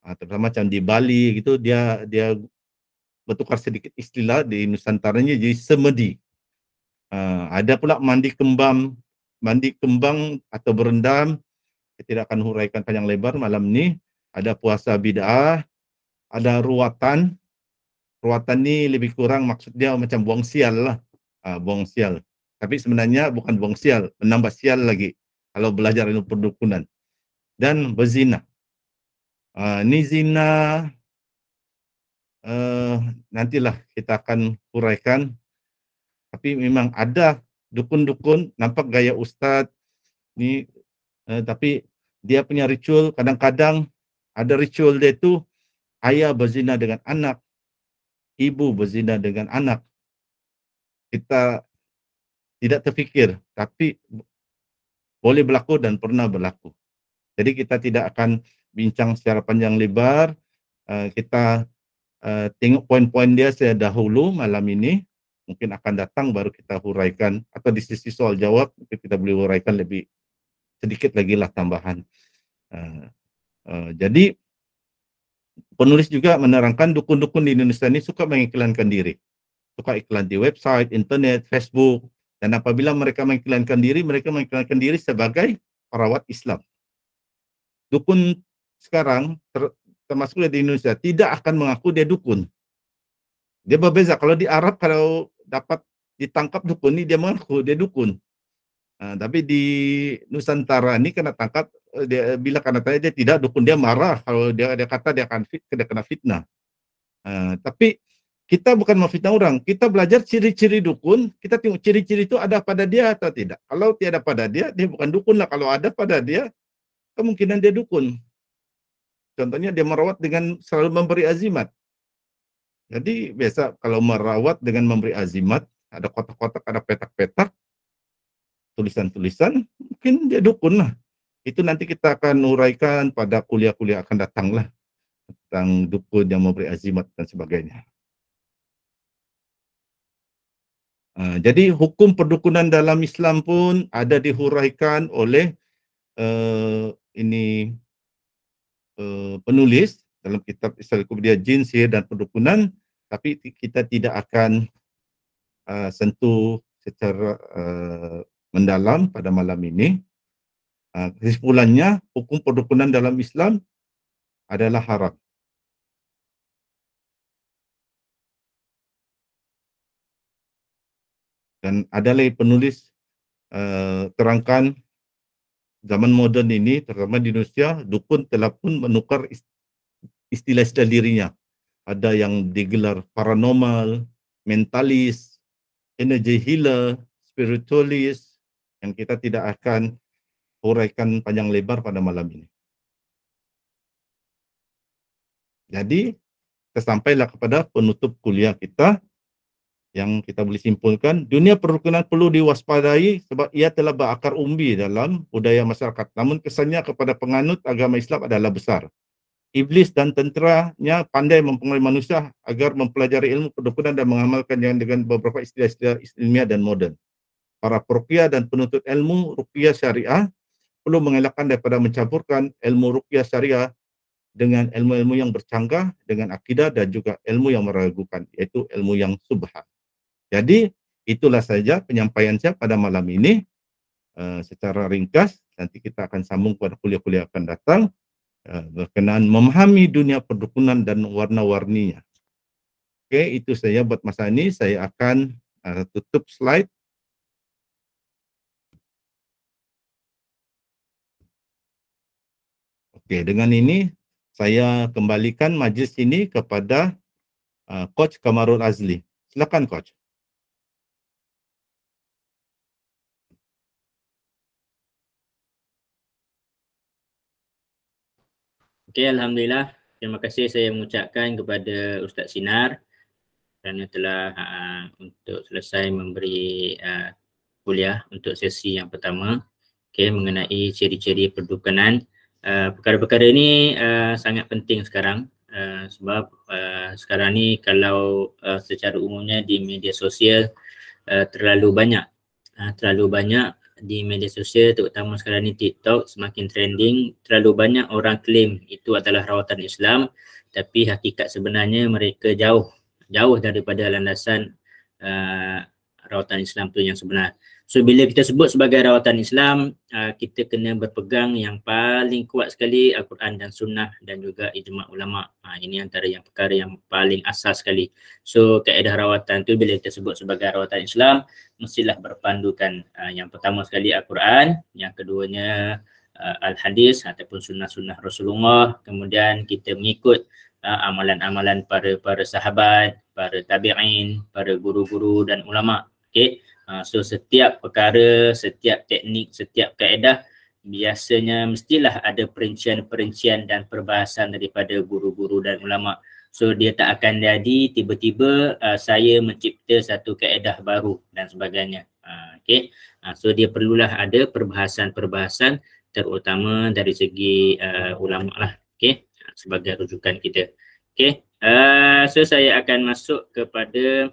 terutama macam di Bali gitu, dia bertukar sedikit istilah di Nusantaranya jadi semedi. Ada pula mandi kembang atau berendam. Saya tidak akan huraikan panjang lebar malam ini. Ada puasa bid'ah, ada ruatan. Ruatan ni lebih kurang maksudnya macam buang sial lah. Buang sial. Tapi sebenarnya bukan buang sial, menambah sial lagi kalau belajar ilmu perdukunan. Dan berzina. Ini zina, nantilah kita akan huraikan. Tapi memang ada dukun-dukun nampak gaya ustaz ni, tapi dia punya ritual, kadang-kadang ada ritual dia tu ayah berzina dengan anak, ibu berzina dengan anak. Kita tidak terfikir, tapi boleh berlaku dan pernah berlaku. Jadi kita tidak akan bincang secara panjang lebar, kita tengok poin-poin dia saya dahulu malam ini, mungkin akan datang baru kita huraikan, atau di sisi soal jawab mungkin kita boleh huraikan lebih sedikit lagi lah tambahan. Jadi penulis juga menerangkan dukun-dukun di Indonesia ini suka mengiklankan diri, suka iklan di website, internet, Facebook, dan apabila mereka mengiklankan diri sebagai perawat Islam. Dukun sekarang termasuk di Indonesia tidak akan mengaku dia dukun. Dia berbeza. Kalau di Arab, kalau dapat ditangkap dukun ini, dia mengaku dia dukun. Tapi di Nusantara ini kena tangkap, bila kena tanya dia tidak dukun, dia marah. Kalau dia kata dia kena fitnah. Tapi kita bukan memfitnah orang. Kita belajar ciri-ciri dukun. Kita tengok ciri-ciri itu ada pada dia atau tidak. Kalau tiada pada dia bukan dukun lah. Kalau ada pada dia, kemungkinan dia dukun. Contohnya dia merawat dengan selalu memberi azimat. Jadi biasa kalau merawat dengan memberi azimat, ada kotak-kotak, ada petak-petak, tulisan-tulisan, mungkin dia dukun lah. Itu nanti kita akan uraikan pada kuliah-kuliah akan datang lah, tentang dukun yang memberi azimat dan sebagainya. Jadi hukum perdukunan dalam Islam pun ada dihuraikan oleh penulis dalam kitab Ensiklopedia Jin, Sihir dan Perdukunan, tapi kita tidak akan sentuh secara mendalam pada malam ini. Kesimpulannya, hukum perdukunan dalam Islam adalah haram. Dan ada lagi penulis terangkan zaman moden ini, terutama di Indonesia, dukun telah pun menukar istilah-istilah dirinya. Ada yang digelar paranormal, mentalis, energy healer, spiritualis, yang kita tidak akan huraikan panjang lebar pada malam ini. Jadi, kita sampailah kepada penutup kuliah kita, yang kita boleh simpulkan, dunia perdukunan perlu diwaspadai sebab ia telah berakar umbi dalam budaya masyarakat. Namun kesannya kepada penganut agama Islam adalah besar. Iblis dan tenteranya pandai mempengaruhi manusia agar mempelajari ilmu perdukunan dan mengamalkannya dengan beberapa istilah-istilah ilmiah dan moden. Para peruqyah dan penuntut ilmu ruqyah syariah perlu mengelakkan daripada mencampurkan ilmu ruqyah syariah dengan ilmu-ilmu yang bercanggah dengan akidah dan juga ilmu yang meragukan, iaitu ilmu yang subhan. Jadi itulah saja penyampaian saya pada malam ini secara ringkas. Nanti kita akan sambung pada kuliah-kuliah akan datang berkenaan memahami dunia perdukunan dan warna-warninya. Oke, itu saja buat masa ini. Saya akan tutup slide. Oke, dengan ini saya kembalikan majlis ini kepada Coach Kamarul Azli. Silakan Coach. Okey, Alhamdulillah. Terima kasih saya mengucapkan kepada Ustaz Sinar kerana telah untuk selesai memberi kuliah untuk sesi yang pertama, mengenai ciri-ciri perdukunan. Perkara-perkara ini sangat penting sekarang sebab sekarang ni kalau secara umumnya di media sosial terlalu banyak di media sosial, terutama sekarang ni TikTok semakin trending. Terlalu banyak orang claim itu adalah rawatan Islam, tapi hakikat sebenarnya mereka jauh daripada landasan rawatan Islam tu yang sebenar. So bila kita sebut sebagai rawatan Islam, kita kena berpegang yang paling kuat sekali Al-Quran dan Sunnah dan juga ijma' ulama'. Ini antara yang perkara yang paling asas sekali. So kaedah rawatan tu bila kita sebut sebagai rawatan Islam, mestilah berpandukan yang pertama sekali Al-Quran, yang keduanya Al-Hadis ataupun sunnah-sunnah Rasulullah. Kemudian kita mengikut amalan-amalan para sahabat, para tabi'in, para guru-guru dan ulama'. So setiap perkara, setiap teknik, setiap kaedah biasanya mestilah ada perincian-perincian dan perbahasan daripada guru-guru dan ulama'. So dia tak akan jadi tiba-tiba saya mencipta satu kaedah baru dan sebagainya. So dia perlulah ada perbahasan-perbahasan terutama dari segi ulama' lah, sebagai rujukan kita. So saya akan masuk kepada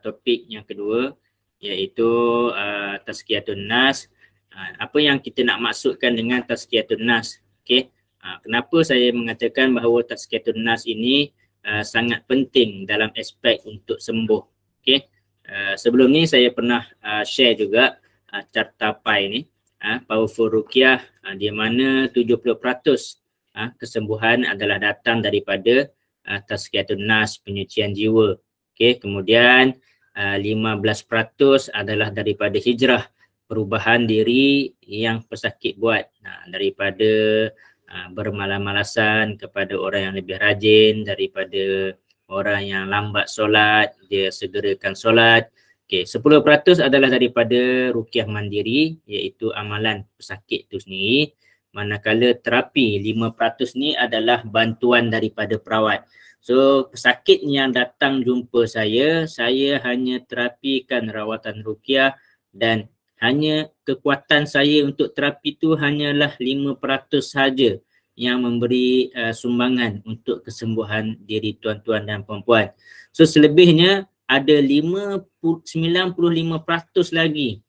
topik yang kedua, iaitu Tazkiyatun Nas. Apa yang kita nak maksudkan dengan Tazkiyatun Nas? Kenapa saya mengatakan bahawa Tazkiyatun Nas ini sangat penting dalam aspek untuk sembuh. Sebelum ni saya pernah share juga carta pai ni, Powerful Ruqyah, di mana 70% kesembuhan adalah datang daripada Tazkiyatun Nas, penyucian jiwa. Kemudian 15% adalah daripada hijrah, perubahan diri yang pesakit buat, daripada bermalas-malasan kepada orang yang lebih rajin, daripada orang yang lambat solat, dia segerakan solat. 10% adalah daripada ruqyah mandiri, iaitu amalan pesakit itu sendiri. Manakala terapi 5% ni adalah bantuan daripada perawat. So pesakit yang datang jumpa saya hanya terapikan rawatan ruqyah dan hanya kekuatan saya untuk terapi itu hanyalah 5% saja yang memberi sumbangan untuk kesembuhan diri tuan-tuan dan puan-puan. So selebihnya ada 95% lagi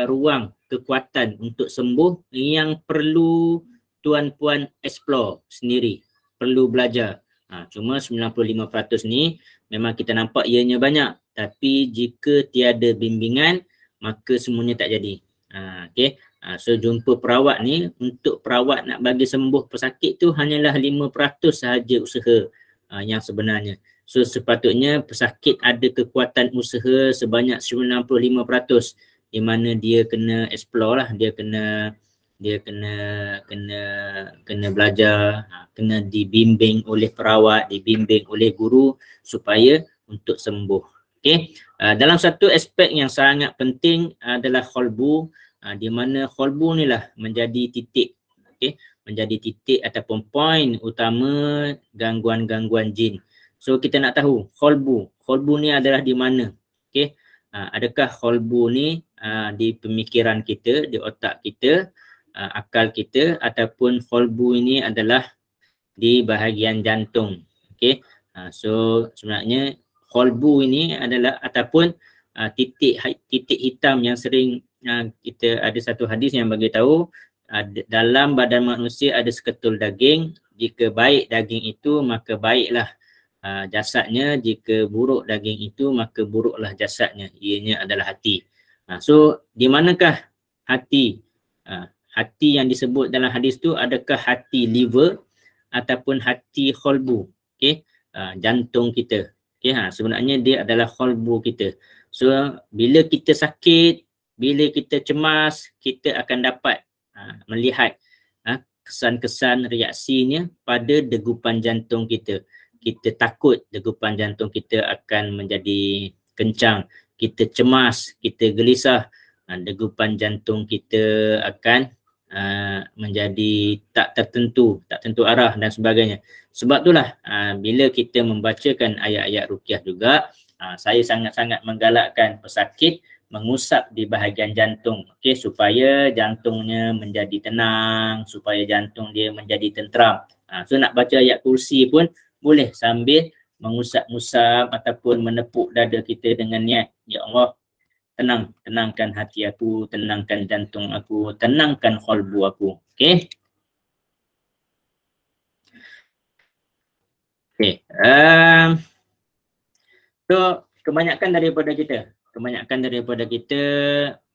ruang kekuatan untuk sembuh yang perlu tuan-puan explore sendiri, perlu belajar. Cuma 95% ni memang kita nampak ianya banyak, tapi jika tiada bimbingan maka semuanya tak jadi. So jumpa perawat ni, untuk perawat nak bagi sembuh pesakit tu hanyalah 5% sahaja usaha yang sebenarnya. So sepatutnya pesakit ada kekuatan usaha sebanyak 95%, di mana dia kena explore lah, dia kena belajar, kena dibimbing oleh perawat, dibimbing oleh guru supaya untuk sembuh. Dalam satu aspek yang sangat penting adalah kholbu, di mana kholbu ni lah menjadi titik, menjadi titik ataupun poin utama gangguan-gangguan jin. So kita nak tahu kholbu ni adalah di mana? Okey. Adakah kholbu ni di pemikiran kita, di otak kita, akal kita, ataupun kholbu ini adalah di bahagian jantung. Okey. So sebenarnya kholbu ini adalah ataupun titik hitam yang sering kita ada satu hadis yang bagi tahu dalam badan manusia ada seketul daging. Jika baik daging itu maka baiklah jasadnya, jika buruk daging itu maka buruklah jasadnya, ianya adalah hati. So di manakah hati? Hati yang disebut dalam hadis tu adakah hati liver ataupun hati kholbu? Okey, jantung kita. Okey, sebenarnya dia adalah kholbu kita. So bila kita sakit, bila kita cemas, kita akan dapat melihat kesan-kesan reaksinya pada degupan jantung kita. Kita takut degupan jantung kita akan menjadi kencang. Kita cemas, kita gelisah, degupan jantung kita akan menjadi tak tentu arah dan sebagainya. Sebab itulah bila kita membacakan ayat-ayat ruqyah juga, saya sangat-sangat menggalakkan pesakit mengusap di bahagian jantung, okey, supaya jantungnya menjadi tenang, supaya jantung dia menjadi tenteram. So nak baca ayat kursi pun boleh sambil mengusap-usap ataupun menepuk dada kita dengan niat, ya Allah, tenangkan hati aku, tenangkan jantung aku, tenangkan kholbu aku. Okey. Okey. So kebanyakan daripada kita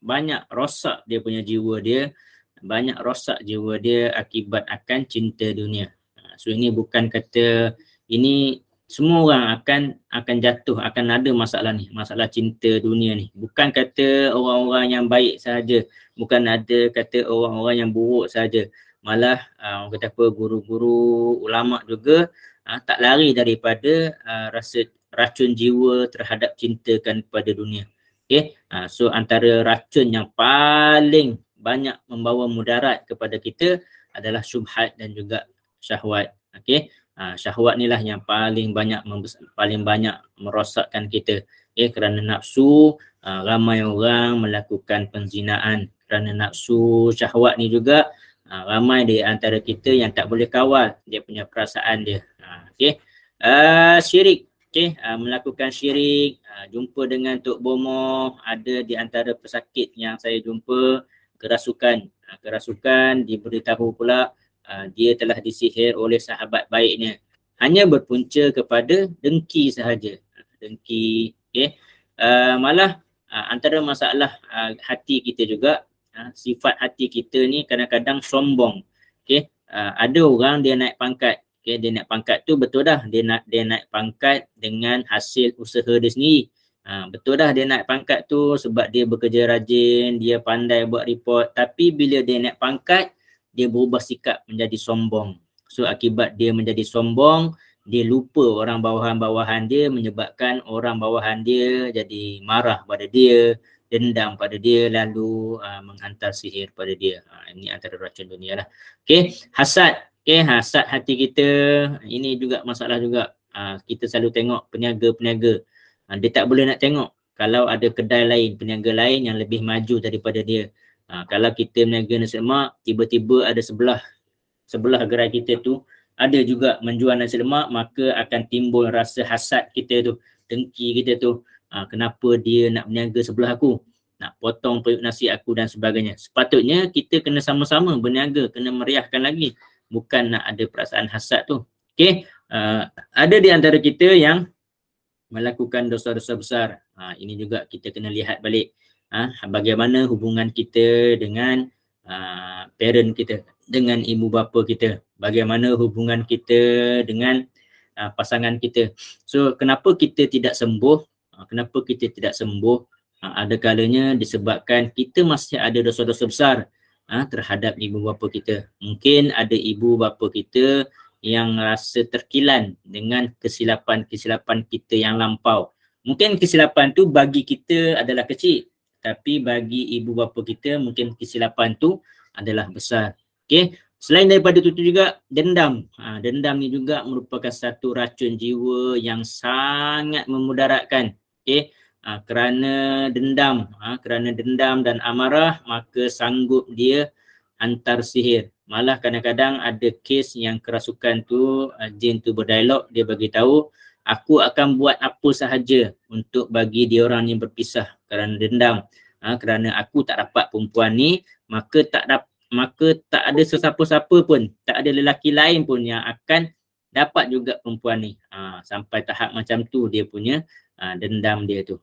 banyak rosak dia punya jiwa dia, banyak rosak jiwa dia akibat akan cinta dunia. So ini bukan kata ini semua orang akan jatuh, akan ada masalah ni, masalah cinta dunia ni. Bukan kata orang-orang yang baik sahaja, bukan ada kata orang-orang yang buruk sahaja. Malah orang kata apa, guru-guru, ulama juga tak lari daripada rasa racun jiwa terhadap cintakan kepada dunia. Okay? So antara racun yang paling banyak membawa mudarat kepada kita adalah syubhat dan juga syahwat. Okay? Syahwat ni lah yang paling banyak merosakkan kita. Kerana nafsu, ramai orang melakukan penzinaan. Kerana nafsu syahwat ni juga ramai di antara kita yang tak boleh kawal dia punya perasaan dia. Syirik, melakukan syirik, jumpa dengan Tok Bomoh, ada di antara pesakit yang saya jumpa kerasukan. Kerasukan diberitahu pula dia telah disihir oleh sahabat baiknya. Hanya berpunca kepada dengki sahaja. Dengki. Malah antara masalah hati kita juga, sifat hati kita ni kadang-kadang sombong. Ada orang dia naik pangkat. Dia naik pangkat tu betul dah, dia naik pangkat dengan hasil usaha dia sendiri. Betul dah dia naik pangkat tu sebab dia bekerja rajin, dia pandai buat report. Tapi bila dia naik pangkat, dia berubah sikap menjadi sombong. So akibat dia menjadi sombong, dia lupa orang bawahan-bawahan dia, menyebabkan orang bawahan dia jadi marah pada dia, dendam pada dia, lalu menghantar sihir pada dia. Ini antara racun dunia lah. Hasad. Hasad hati kita, ini juga masalah juga. Kita selalu tengok peniaga-peniaga, dia tak boleh nak tengok kalau ada kedai lain, peniaga lain yang lebih maju daripada dia. Kalau kita meniaga nasi lemak, tiba-tiba ada sebelah gerai kita tu ada juga menjual nasi lemak, maka akan timbul rasa hasad kita tu, dengki kita tu. Kenapa dia nak berniaga sebelah aku, nak potong periuk nasi aku dan sebagainya. Sepatutnya kita kena sama-sama berniaga, kena meriahkan lagi, bukan nak ada perasaan hasad tu. Ada di antara kita yang melakukan dosa-dosa besar. Ini juga kita kena lihat balik. Bagaimana hubungan kita dengan parent kita, dengan ibu bapa kita, bagaimana hubungan kita dengan pasangan kita. So kenapa kita tidak sembuh? Ada kalanya disebabkan kita masih ada dosa-dosa besar terhadap ibu bapa kita. Mungkin ada ibu bapa kita yang rasa terkilan dengan kesilapan-kesilapan kita yang lampau. Mungkin kesilapan tu bagi kita adalah kecil, tapi bagi ibu bapa kita mungkin kesilapan tu adalah besar. Selain daripada itu juga dendam. Dendam ni juga merupakan satu racun jiwa yang sangat memudaratkan. Okey. Kerana dendam dan amarah, maka sanggup dia hantar sihir. Malah kadang-kadang ada kes yang kerasukan tu, jin tu berdialog, dia bagi tahu, aku akan buat apa sahaja untuk bagi dia orang ni berpisah kerana dendam. Kerana aku tak dapat perempuan ni, maka tak ada sesiapa-siapa pun, tak ada lelaki lain pun yang akan dapat juga perempuan ni. Sampai tahap macam tu dia punya dendam dia tu.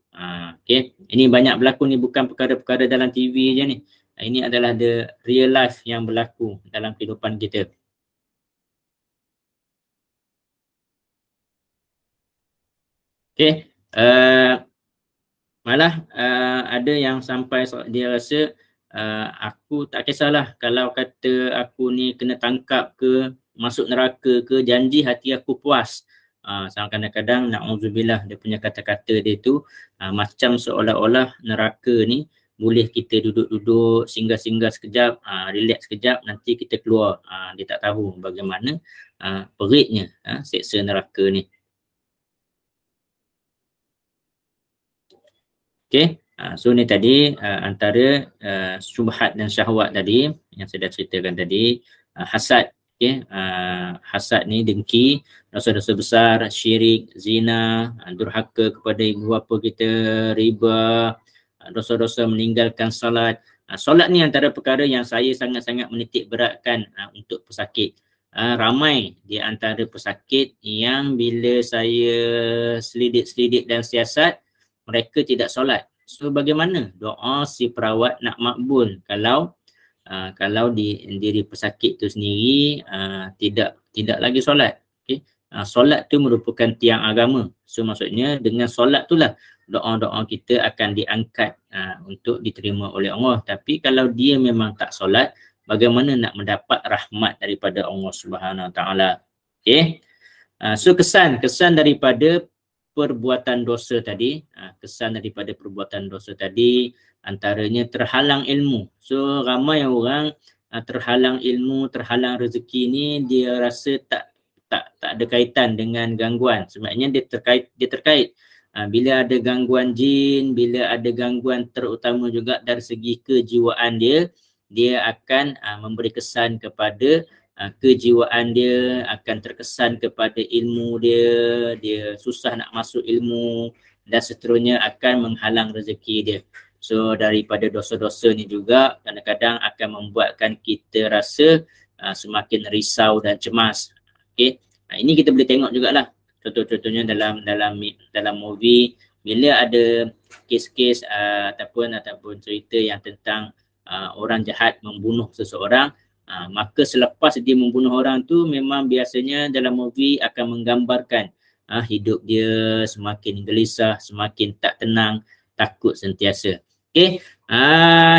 Okay. Ini banyak berlaku ni, bukan perkara-perkara dalam TV je ni. Ini adalah the real life yang berlaku dalam kehidupan kita. Okay. Malah ada yang sampai dia rasa aku tak kisahlah kalau kata aku ni kena tangkap ke, masuk neraka ke, janji hati aku puas. Kadang-kadang na'udzubillah, dia punya kata-kata dia tu macam seolah-olah neraka ni boleh kita duduk-duduk, singgah-singgah sekejap, relax sekejap, nanti kita keluar. Dia tak tahu bagaimana peritnya seksa neraka ni. Okay. So ni tadi antara syubhat dan syahwat tadi yang saya dah ceritakan tadi. Hasad. Okay. Hasad ni dengki, dosa-dosa besar, syirik, zina, durhaka kepada ibu bapa kita, riba, dosa-dosa meninggalkan solat. Solat ni antara perkara yang saya sangat-sangat menitik beratkan untuk pesakit. Ramai di antara pesakit yang bila saya selidik dan siasat, mereka tidak solat. So bagaimana doa si perawat nak makbul kalau diri pesakit tu sendiri tidak lagi solat. Okay. Solat tu merupakan tiang agama. So maksudnya dengan solat itulah doa-doa kita akan diangkat untuk diterima oleh Allah. Tapi kalau dia memang tak solat, bagaimana nak mendapat rahmat daripada Allah Subhanahu Wa Taala? Okay. So kesan daripada perbuatan dosa tadi, antaranya terhalang ilmu. So ramai orang terhalang ilmu, terhalang rezeki ni dia rasa tak ada kaitan dengan gangguan. Sebenarnya dia terkait. Bila ada gangguan jin, bila ada gangguan terutama juga dari segi kejiwaan dia akan memberi kesan kepada kejiwaan dia, akan terkesan kepada ilmu dia susah nak masuk ilmu dan seterusnya, akan menghalang rezeki dia. So daripada dosa-dosa ni juga kadang-kadang akan membuatkan kita rasa semakin risau dan cemas. Okay. Ini kita boleh tengok jugalah contoh-contohnya dalam movie, bila ada kes-kes ataupun cerita yang tentang orang jahat membunuh seseorang, maka selepas dia membunuh orang tu, memang biasanya dalam movie akan menggambarkan hidup dia semakin gelisah, semakin tak tenang, takut sentiasa. Okay.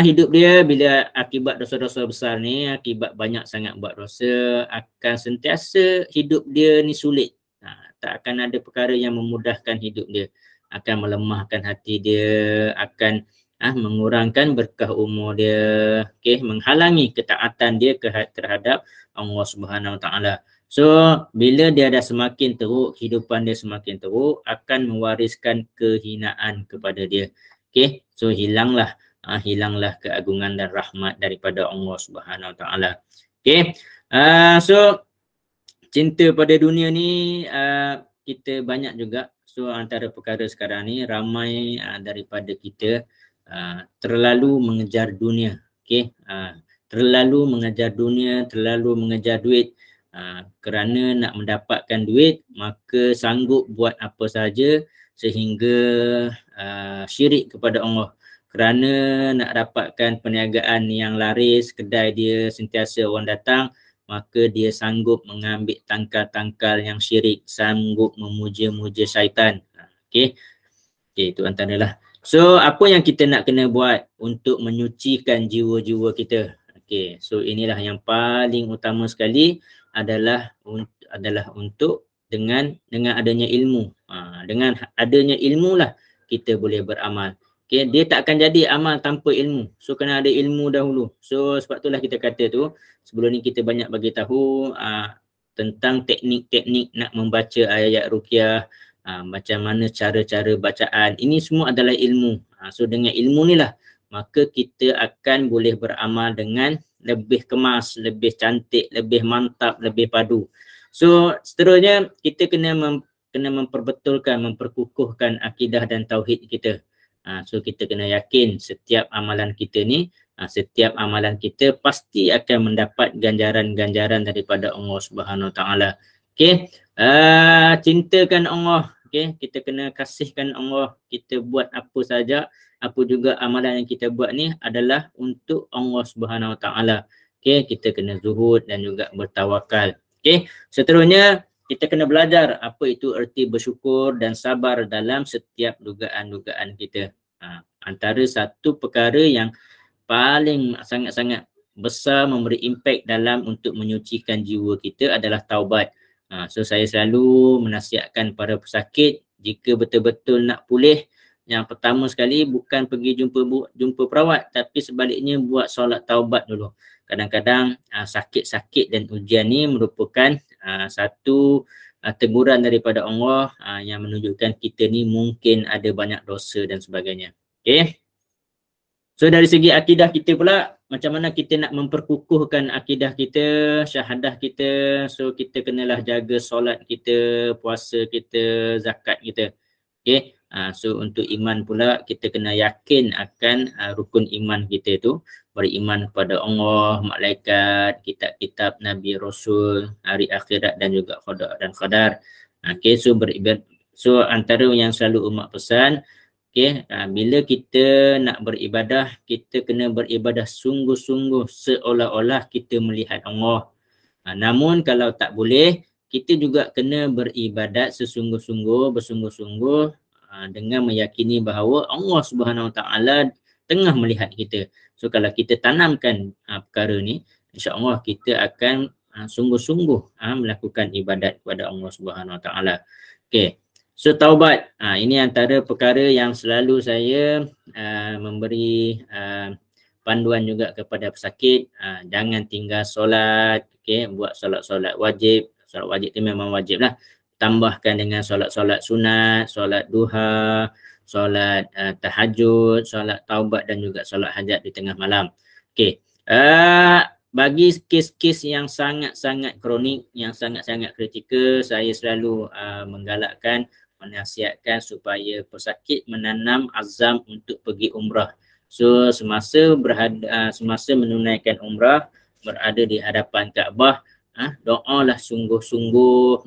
Hidup dia bila akibat dosa-dosa besar ni, akibat banyak sangat buat dosa, akan sentiasa hidup dia ni sulit. Tak akan ada perkara yang memudahkan hidup dia, akan melemahkan hati dia, akan mengurangkan berkah umur dia, okay, menghalangi ketaatan dia terhadap Allah Subhanahu Wa Taala. So bila dia dah semakin teruk, kehidupan dia semakin teruk, akan mewariskan kehinaan kepada dia. Okay, so hilanglah keagungan dan rahmat daripada Allah Subhanahu Wa Taala. Okay, so cinta pada dunia ni kita banyak juga. So antara perkara sekarang ni ramai daripada kita terlalu mengejar dunia. Okay. Terlalu mengejar dunia, terlalu mengejar duit. Kerana nak mendapatkan duit, maka sanggup buat apa saja sehingga syirik kepada Allah. Kerana nak dapatkan perniagaan yang laris, kedai dia sentiasa orang datang, maka dia sanggup mengambil tangkal-tangkal yang syirik, sanggup memuja-muja syaitan. Okay, itu antaralah. So apa yang kita nak kena buat untuk menyucikan jiwa-jiwa kita? Okay, so inilah yang paling utama sekali adalah untuk dengan adanya ilmu. Dengan adanya ilmu lah kita boleh beramal. Okay, dia tak akan jadi amal tanpa ilmu. So kena ada ilmu dahulu. So sebab itulah kita kata tu, sebelum ni kita banyak bagi tahu tentang teknik-teknik nak membaca ayat ruqyah, macam mana cara-cara bacaan. Ini semua adalah ilmu. So dengan ilmu ni lah, maka kita akan boleh beramal dengan lebih kemas, lebih cantik, lebih mantap, lebih padu. So seterusnya kita kena memperbetulkan, memperkukuhkan akidah dan tauhid kita. So kita kena yakin setiap amalan kita ni, setiap amalan kita pasti akan mendapat ganjaran-ganjaran daripada Allah Subhanahu Wa Taala. Okey, cintakan Allah. Okey, kita kena kasihkan Allah. Kita buat apa saja, apa juga amalan yang kita buat ni adalah untuk Allah Subhanahu Wa Taala. Okey, kita kena zuhud dan juga bertawakal. Okey, seterusnya kita kena belajar apa itu erti bersyukur dan sabar dalam setiap dugaan-dugaan kita. Antara satu perkara yang paling sangat-sangat besar memberi impak dalam untuk menyucikan jiwa kita adalah taubat. So saya selalu menasihatkan para pesakit, jika betul-betul nak pulih, yang pertama sekali bukan pergi jumpa perawat, tapi sebaliknya buat solat taubat dulu. Kadang-kadang sakit-sakit dan ujian ni merupakan satu teguran daripada Allah yang menunjukkan kita ni mungkin ada banyak dosa dan sebagainya. Okay. So dari segi akidah kita pula, macam mana kita nak memperkukuhkan akidah kita, syahadah kita. So kita kenalah jaga solat kita, puasa kita, zakat kita. Okay. So untuk iman pula, kita kena yakin akan rukun iman kita tu, beriman kepada Allah, malaikat, kitab-kitab, Nabi, Rasul, hari akhirat dan juga qada dan qadar. Okay, so antara yang selalu umat pesan, okay, bila kita nak beribadah, kita kena beribadah sungguh-sungguh seolah-olah kita melihat Allah. Namun kalau tak boleh, kita juga kena beribadat sesungguh-sungguh, bersungguh-sungguh dengan meyakini bahawa Allah Subhanahu Wa Taala tengah melihat kita. So kalau kita tanamkan perkara ni, insya-Allah kita akan sungguh-sungguh melakukan ibadat kepada Allah Subhanahu Wa Taala. Okey. So taubat, ini antara perkara yang selalu saya memberi panduan juga kepada pesakit. Jangan tinggal solat, okey, buat solat-solat wajib. Solat wajib itu memang wajib lah. Tambahkan dengan solat-solat sunat, solat duha, solat tahajud, solat taubat dan juga solat hajat di tengah malam. Okey. Bagi kes-kes yang sangat-sangat kronik, yang sangat-sangat kritikal, saya selalu menggalakkan, menasihatkan supaya pesakit menanam azam untuk pergi umrah. So semasa menunaikan umrah, berada di hadapan Kaabah, doalah sungguh-sungguh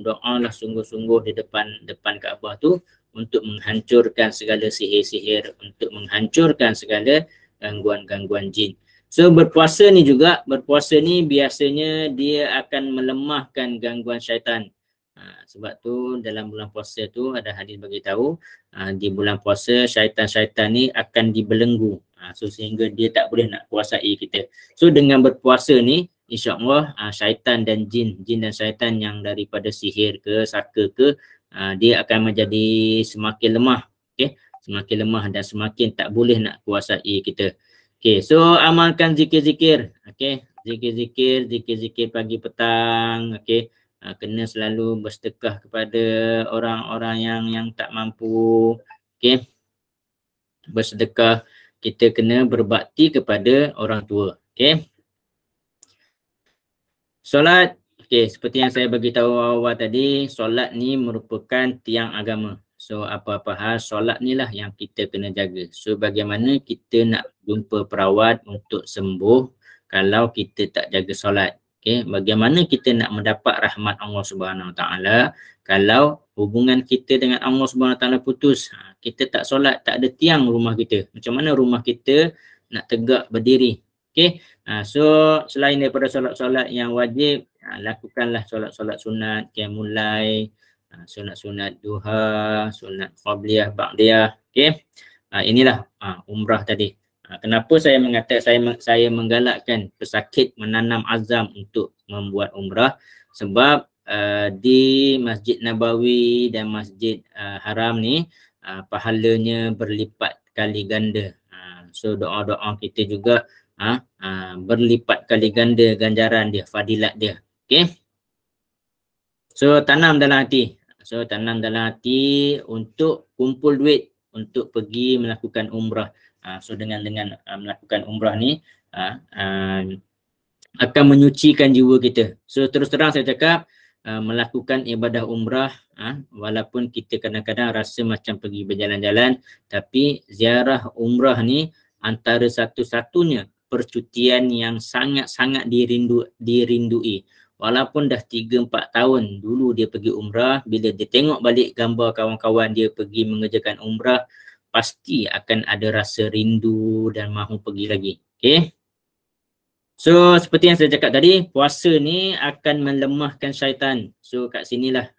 di depan Kaabah tu untuk menghancurkan segala sihir-sihir, untuk menghancurkan segala gangguan-gangguan jin. So berpuasa ni juga, berpuasa ni biasanya dia akan melemahkan gangguan syaitan. Sebab tu dalam bulan puasa tu ada hadis bagi tahu, di bulan puasa syaitan-syaitan ni akan dibelenggu. So sehingga dia tak boleh nak kuasai kita. So dengan berpuasa ni, insya-Allah syaitan dan jin dan syaitan yang daripada sihir ke, saka ke, dia akan menjadi semakin lemah. Okay? Semakin lemah dan semakin tak boleh nak kuasai kita. Okay, so amalkan zikir-zikir. Okay, zikir-zikir pagi petang. Okay, kena selalu bersedekah kepada orang-orang yang tak mampu. Okay, bersedekah. Kita kena berbakti kepada orang tua. Okay. Solat, okay, seperti yang saya bagi tahu awal tadi, solat ni merupakan tiang agama. So apa-apa hal, solat ni lah yang kita kena jaga. So bagaimana kita nak jumpa perawat untuk sembuh kalau kita tak jaga solat? Okay, bagaimana kita nak mendapat rahmat Allah Subhanahu Wa Taala kalau hubungan kita dengan Allah Subhanahu Wa Taala putus? Kita tak solat, tak ada tiang rumah kita. Macam mana rumah kita nak tegak berdiri? Okay, so selain daripada solat-solat yang wajib, lakukanlah solat-solat sunat, qiyamul lail, sunat-sunat duha, sunat qabliyah, ba'diyah. Okay, inilah umrah tadi. Kenapa saya mengatakan saya menggalakkan pesakit menanam azam untuk membuat umrah? Sebab di Masjid Nabawi dan Masjid Haram ni pahalanya berlipat kali ganda. So doa-doa kita juga berlipat kali ganda ganjaran dia, fadilat dia. Okey. So tanam dalam hati. So tanam dalam hati untuk kumpul duit untuk pergi melakukan umrah. So dengan melakukan umrah ni akan menyucikan jiwa kita. So terus terang saya cakap melakukan ibadah umrah walaupun kita kadang-kadang rasa macam pergi berjalan-jalan, tapi ziarah umrah ni antara satu-satunya percutian yang sangat-sangat dirindui. Walaupun dah 3-4 tahun dulu dia pergi umrah, bila dia tengok balik gambar kawan-kawan dia pergi mengerjakan umrah, pasti akan ada rasa rindu dan mahu pergi lagi. Okay. So seperti yang saya cakap tadi, puasa ni akan melemahkan syaitan. So kat sinilah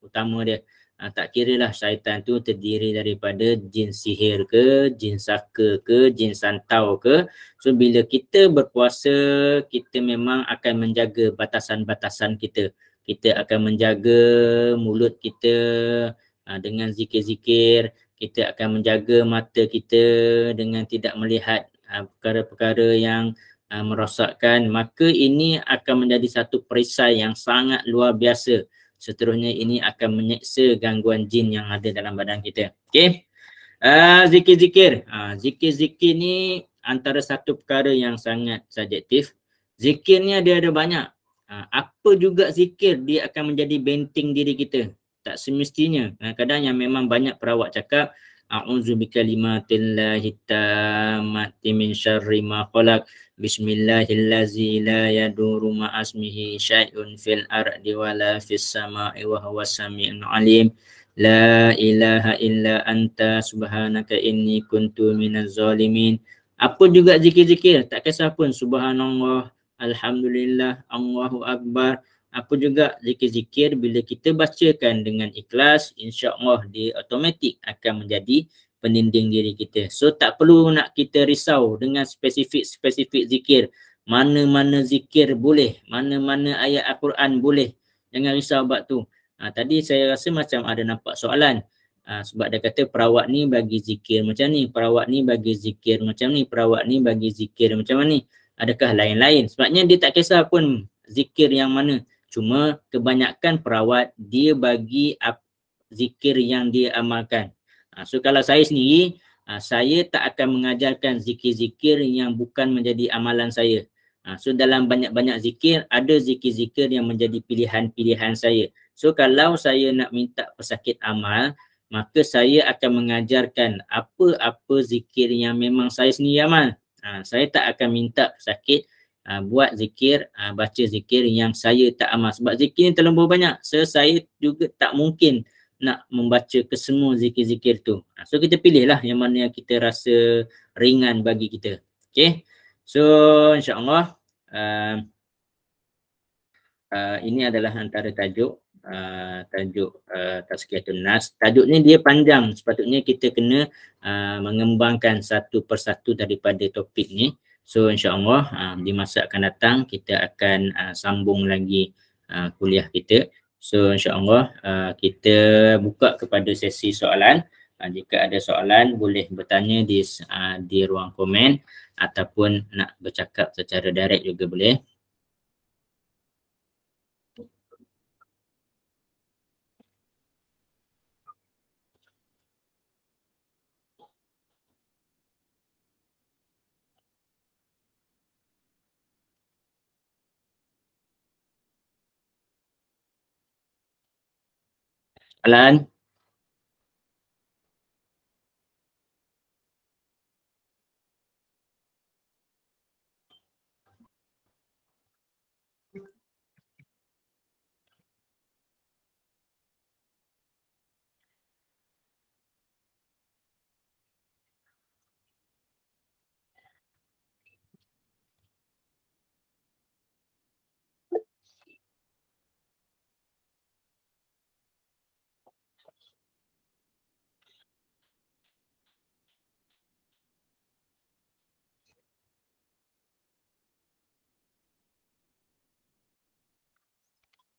utama dia. Tak kira lah syaitan tu terdiri daripada jin sihir ke, jin saka ke, jin santau ke. So bila kita berpuasa, kita memang akan menjaga batasan-batasan kita. Kita akan menjaga mulut kita dengan zikir-zikir. Kita akan menjaga mata kita dengan tidak melihat perkara-perkara yang merosakkan, maka ini akan menjadi satu perisai yang sangat luar biasa. Seterusnya ini akan menyeksa gangguan jin yang ada dalam badan kita. Okey. Zikir-zikir. Zikir-zikir ni antara satu perkara yang sangat subjektif. Zikirnya dia ada banyak. Apa juga zikir dia akan menjadi benteng diri kita. Tak semestinya. Kadang-kadang yang memang banyak perawat cakap, a'udzu bikalimatillahi tammati min syarri ma khalaq. Bismillahillazi la yadurru ma'asmihi syai'un fil ardi wala fis sama'i wa huwas sami'un alim. La ilaha illa anta subhanaka inni kuntu minaz zalimin. Apa juga zikir-zikir, tak kisah pun, subhanallah, alhamdulillah, Allahu akbar. Apa juga zikir-zikir bila kita bacakan dengan ikhlas, insya-Allah dia automatik akan menjadi peninding diri kita. So tak perlu nak kita risau dengan spesifik zikir. Mana-mana zikir boleh, mana-mana ayat Al-Quran boleh. Jangan risau buat tu. Tadi saya rasa macam ada nampak soalan. Sebab dia kata perawat ni bagi zikir macam ni, perawat ni bagi zikir macam ni, perawat ni bagi zikir macam ni. Adakah lain-lain? Sebabnya dia tak kisah pun zikir yang mana. Cuma kebanyakan perawat dia bagi zikir yang dia amalkan. So kalau saya sendiri, saya tak akan mengajarkan zikir-zikir yang bukan menjadi amalan saya. So dalam banyak-banyak zikir, ada zikir-zikir yang menjadi pilihan-pilihan saya. So kalau saya nak minta pesakit amal, maka saya akan mengajarkan apa-apa zikir yang memang saya sendiri amal. Saya tak akan minta pesakit buat zikir, baca zikir yang saya tak amal. Sebab zikir ni terlalu banyak. So saya juga tak mungkin nak membaca ke semua zikir-zikir tu. So kita pilihlah yang mana yang kita rasa ringan bagi kita. Okay. So insya-Allah ini adalah antara tajuk Tazkiyatun Nas. Tajuk ni dia panjang, sepatutnya kita kena mengembangkan satu persatu daripada topik ni. So insya-Allah di masa akan datang kita akan sambung lagi kuliah kita. So insya-Allah kita buka kepada sesi soalan. Jika ada soalan boleh bertanya di ruang komen ataupun nak bercakap secara direct juga boleh. Soalan?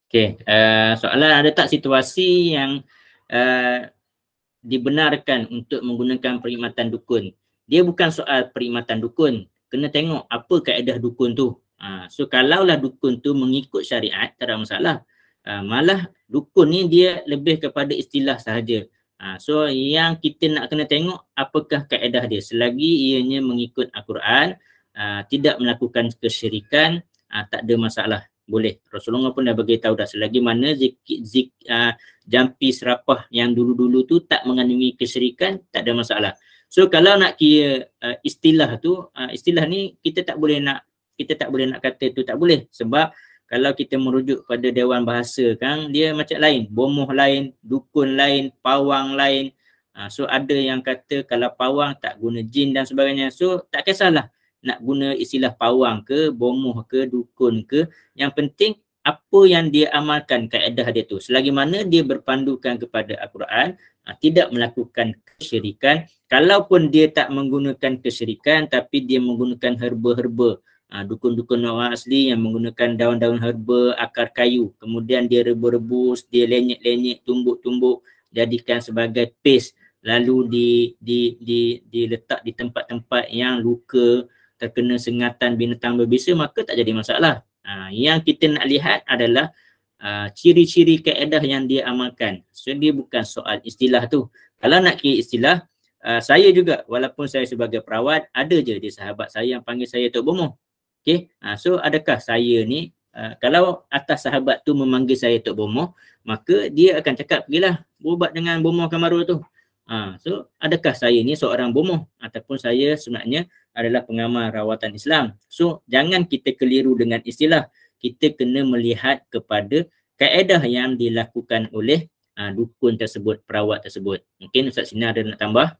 Okey, soalan ada tak situasi yang dibenarkan untuk menggunakan perkhidmatan dukun. Dia bukan soal perkhidmatan dukun. Kena tengok apa kaedah dukun tu. So kalaulah dukun tu mengikut syariat, tak ada masalah. Malah dukun ni dia lebih kepada istilah sahaja. So yang kita nak kena tengok apakah kaedah dia. Selagi ianya mengikut Al-Quran, tidak melakukan kesyirikan, tak ada masalah. Boleh. Rasulullah pun dah beritahu dah, selagi mana jampi serapah yang dulu-dulu tu tak mengandungi kesyirikan, tak ada masalah. So kalau nak kira istilah tu, istilah ni kita tak boleh nak kata tu tak boleh, sebab kalau kita merujuk pada Dewan Bahasa kan, dia macam lain, bomoh lain, dukun lain, pawang lain. So ada yang kata kalau pawang tak guna jin dan sebagainya. So tak kisahlah nak guna istilah pawang ke, bomoh ke, dukun ke, yang penting apa yang dia amalkan kaedah dia tu. Selagi mana dia berpandukan kepada Al-Quran, tidak melakukan kesyirikan. Kalaupun dia tak menggunakan kesyirikan tapi dia menggunakan herba-herba, dukun-dukun orang asli yang menggunakan daun-daun herba, akar kayu, kemudian dia rebus-rebus, dia lenyek-lenyek, tumbuk-tumbuk, jadikan sebagai paste, lalu diletak di tempat-tempat yang luka, terkena sengatan binatang berbisa, maka tak jadi masalah. Yang kita nak lihat adalah ciri-ciri kaedah yang dia amalkan. So dia bukan soal istilah tu. Kalau nak kira istilah, saya juga walaupun saya sebagai perawat, ada je di sahabat saya yang panggil saya Tok Bomoh. Okay, so adakah saya ni, kalau atas sahabat tu memanggil saya Tok Bomoh, maka dia akan cakap, pergilah berubat dengan Bomoh Kamarul tu. So adakah saya ni seorang bomoh ataupun saya sebenarnya adalah pengamal rawatan Islam? So jangan kita keliru dengan istilah. Kita kena melihat kepada kaedah yang dilakukan oleh dukun tersebut, perawat tersebut. Mungkin Ustaz Sinar ada nak tambah?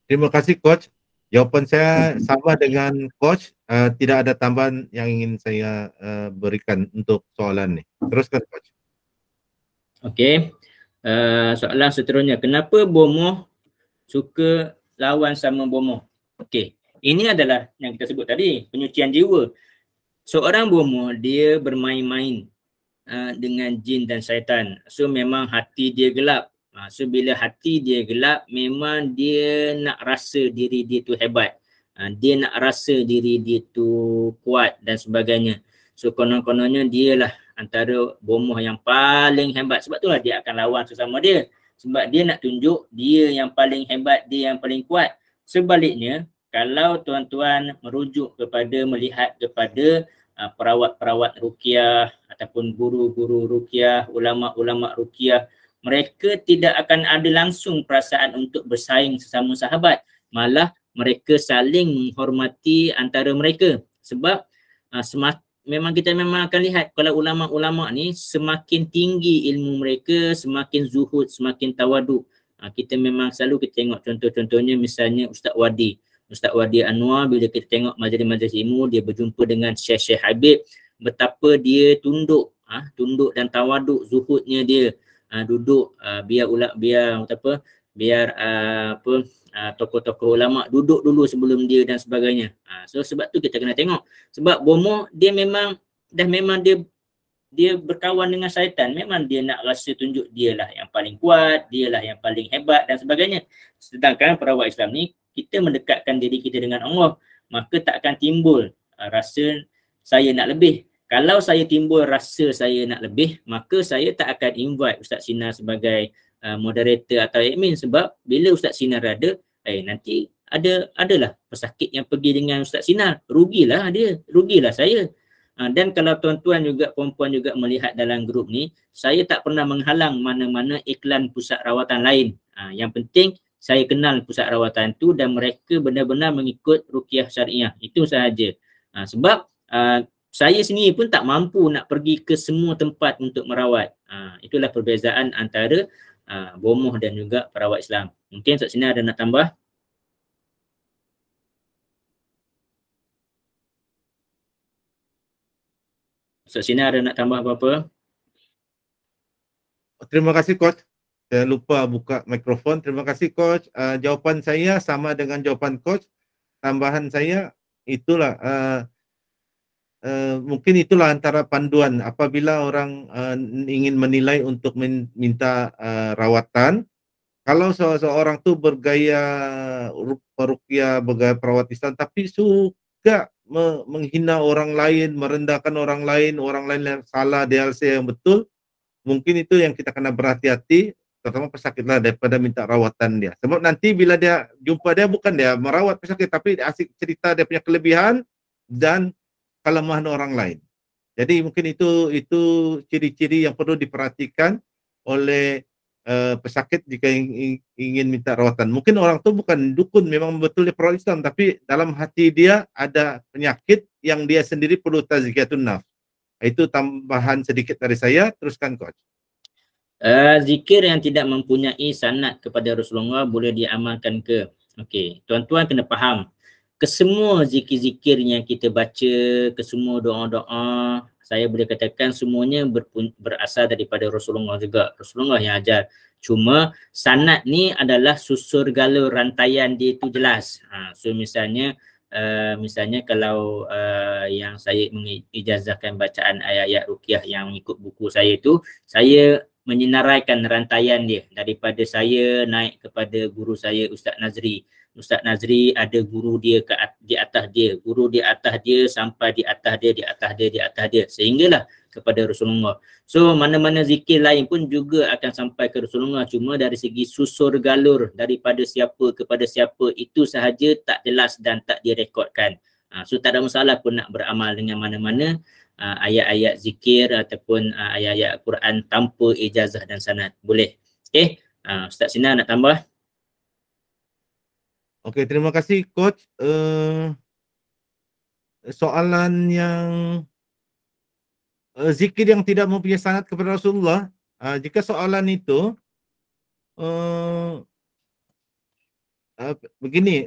Terima kasih Coach. Jawapan saya sama dengan Coach. Tidak ada tambahan yang ingin saya berikan untuk soalan ni. Teruskan Coach. Okey. Soalan seterusnya, kenapa bomoh suka lawan sama bomoh? Okey, ini adalah yang kita sebut tadi, penyucian jiwa. Seorang bomoh dia bermain-main dengan jin dan syaitan. So memang hati dia gelap. So bila hati dia gelap, memang dia nak rasa diri dia tu hebat. Dia nak rasa diri dia tu kuat dan sebagainya. So konon-kononnya dia lah antara bomoh yang paling hebat. Sebab itulah dia akan lawan sesama dia. Sebab dia nak tunjuk dia yang paling hebat, dia yang paling kuat. Sebaliknya, kalau tuan-tuan merujuk kepada, melihat kepada perawat-perawat ruqyah ataupun guru-guru ruqyah, ulama-ulama ruqyah, mereka tidak akan ada langsung perasaan untuk bersaing sesama sahabat. Malah mereka saling menghormati antara mereka. Sebab memang kita memang akan lihat kalau ulama-ulama ni semakin tinggi ilmu mereka, semakin zuhud, semakin tawaduk. Kita memang selalu kita tengok contoh-contohnya, misalnya Ustaz Wadi Anwar, bila kita tengok majlis-majlis ilmu, dia berjumpa dengan Syekh Habib, betapa dia tunduk dan tawaduk, zuhudnya dia, duduk tokoh-tokoh ulama duduk dulu sebelum dia dan sebagainya. So sebab tu kita kena tengok. Sebab bomoh dia memang dia berkawan dengan syaitan, memang dia nak rasa tunjuk dialah yang paling kuat, dialah yang paling hebat dan sebagainya. Sedangkan perawat Islam ni, kita mendekatkan diri kita dengan Allah, maka tak akan timbul rasa saya nak lebih. Kalau saya timbul rasa saya nak lebih, maka saya tak akan invite Ustaz Sinar sebagai moderator atau admin. Sebab bila Ustaz Sinar ada, nanti adalah pesakit yang pergi dengan Ustaz Sinar, rugilah dia, rugilah saya. Dan kalau tuan-tuan juga, perempuan juga melihat dalam grup ni, saya tak pernah menghalang mana-mana iklan pusat rawatan lain. Yang penting saya kenal pusat rawatan tu dan mereka benar-benar mengikut ruqyah syariah. Itu sahaja. Sebab saya sendiri pun tak mampu nak pergi ke semua tempat untuk merawat. Itulah perbezaan antara bomoh dan juga perawat Islam. Mungkin Ustaz Sinar ada nak tambah? Ustaz Sinar ada nak tambah apa-apa? Terima kasih Coach. Saya lupa buka mikrofon. Terima kasih Coach. Jawapan saya sama dengan jawapan Coach. Tambahan saya itulah mungkin itulah antara panduan apabila orang ingin menilai untuk minta rawatan, kalau seorang tuh bergaya ruqyah, bergaya perawat Islam, tapi suka menghina orang lain, merendahkan orang lain yang salah, DLC yang betul, mungkin itu yang kita kena berhati-hati, terutama pesakit lah, daripada minta rawatan dia. Sebab nanti bila dia jumpa dia, bukan dia merawat pesakit, tapi dia asik cerita dia punya kelebihan dan kelemahan orang lain. Jadi mungkin itu ciri-ciri yang perlu diperhatikan oleh pesakit jika ingin minta rawatan. Mungkin orang itu bukan dukun, memang betul dia perawat Islam, tapi dalam hati dia ada penyakit yang dia sendiri perlu tazkiyatun nafs. Itu tambahan sedikit dari saya. Teruskan, Coach. Zikir yang tidak mempunyai sanad kepada Rasulullah boleh diamalkan ke? Okey, tuan-tuan kena faham. Kesemua zikir-zikir yang kita baca, kesemua doa-doa, saya boleh katakan semuanya berasal daripada Rasulullah juga. Rasulullah yang ajar. Cuma sanad ni adalah susur galur rantaian dia tu jelas. So misalnya kalau yang saya mengijazahkan bacaan ayat-ayat ruqyah yang mengikut buku saya tu, saya menyinaraikan rantaian dia daripada saya naik kepada guru saya Ustaz Nazri. Ustaz Nazri ada guru dia di atas dia, guru di atas dia sampai di atas dia, di atas dia, di atas dia, sehinggalah kepada Rasulullah. So mana-mana zikir lain pun juga akan sampai ke Rasulullah, cuma dari segi susur galur daripada siapa kepada siapa itu sahaja tak jelas dan tak direkodkan. So tak ada masalah pun nak beramal dengan mana-mana ayat-ayat zikir ataupun ayat-ayat Al-Quran tanpa ijazah dan sanad. Boleh. Okey. Ustaz Sinar nak tambah? Okey, terima kasih, Coach. Soalan yang zikir yang tidak mempunyai sanad kepada Rasulullah, jika soalan itu begini,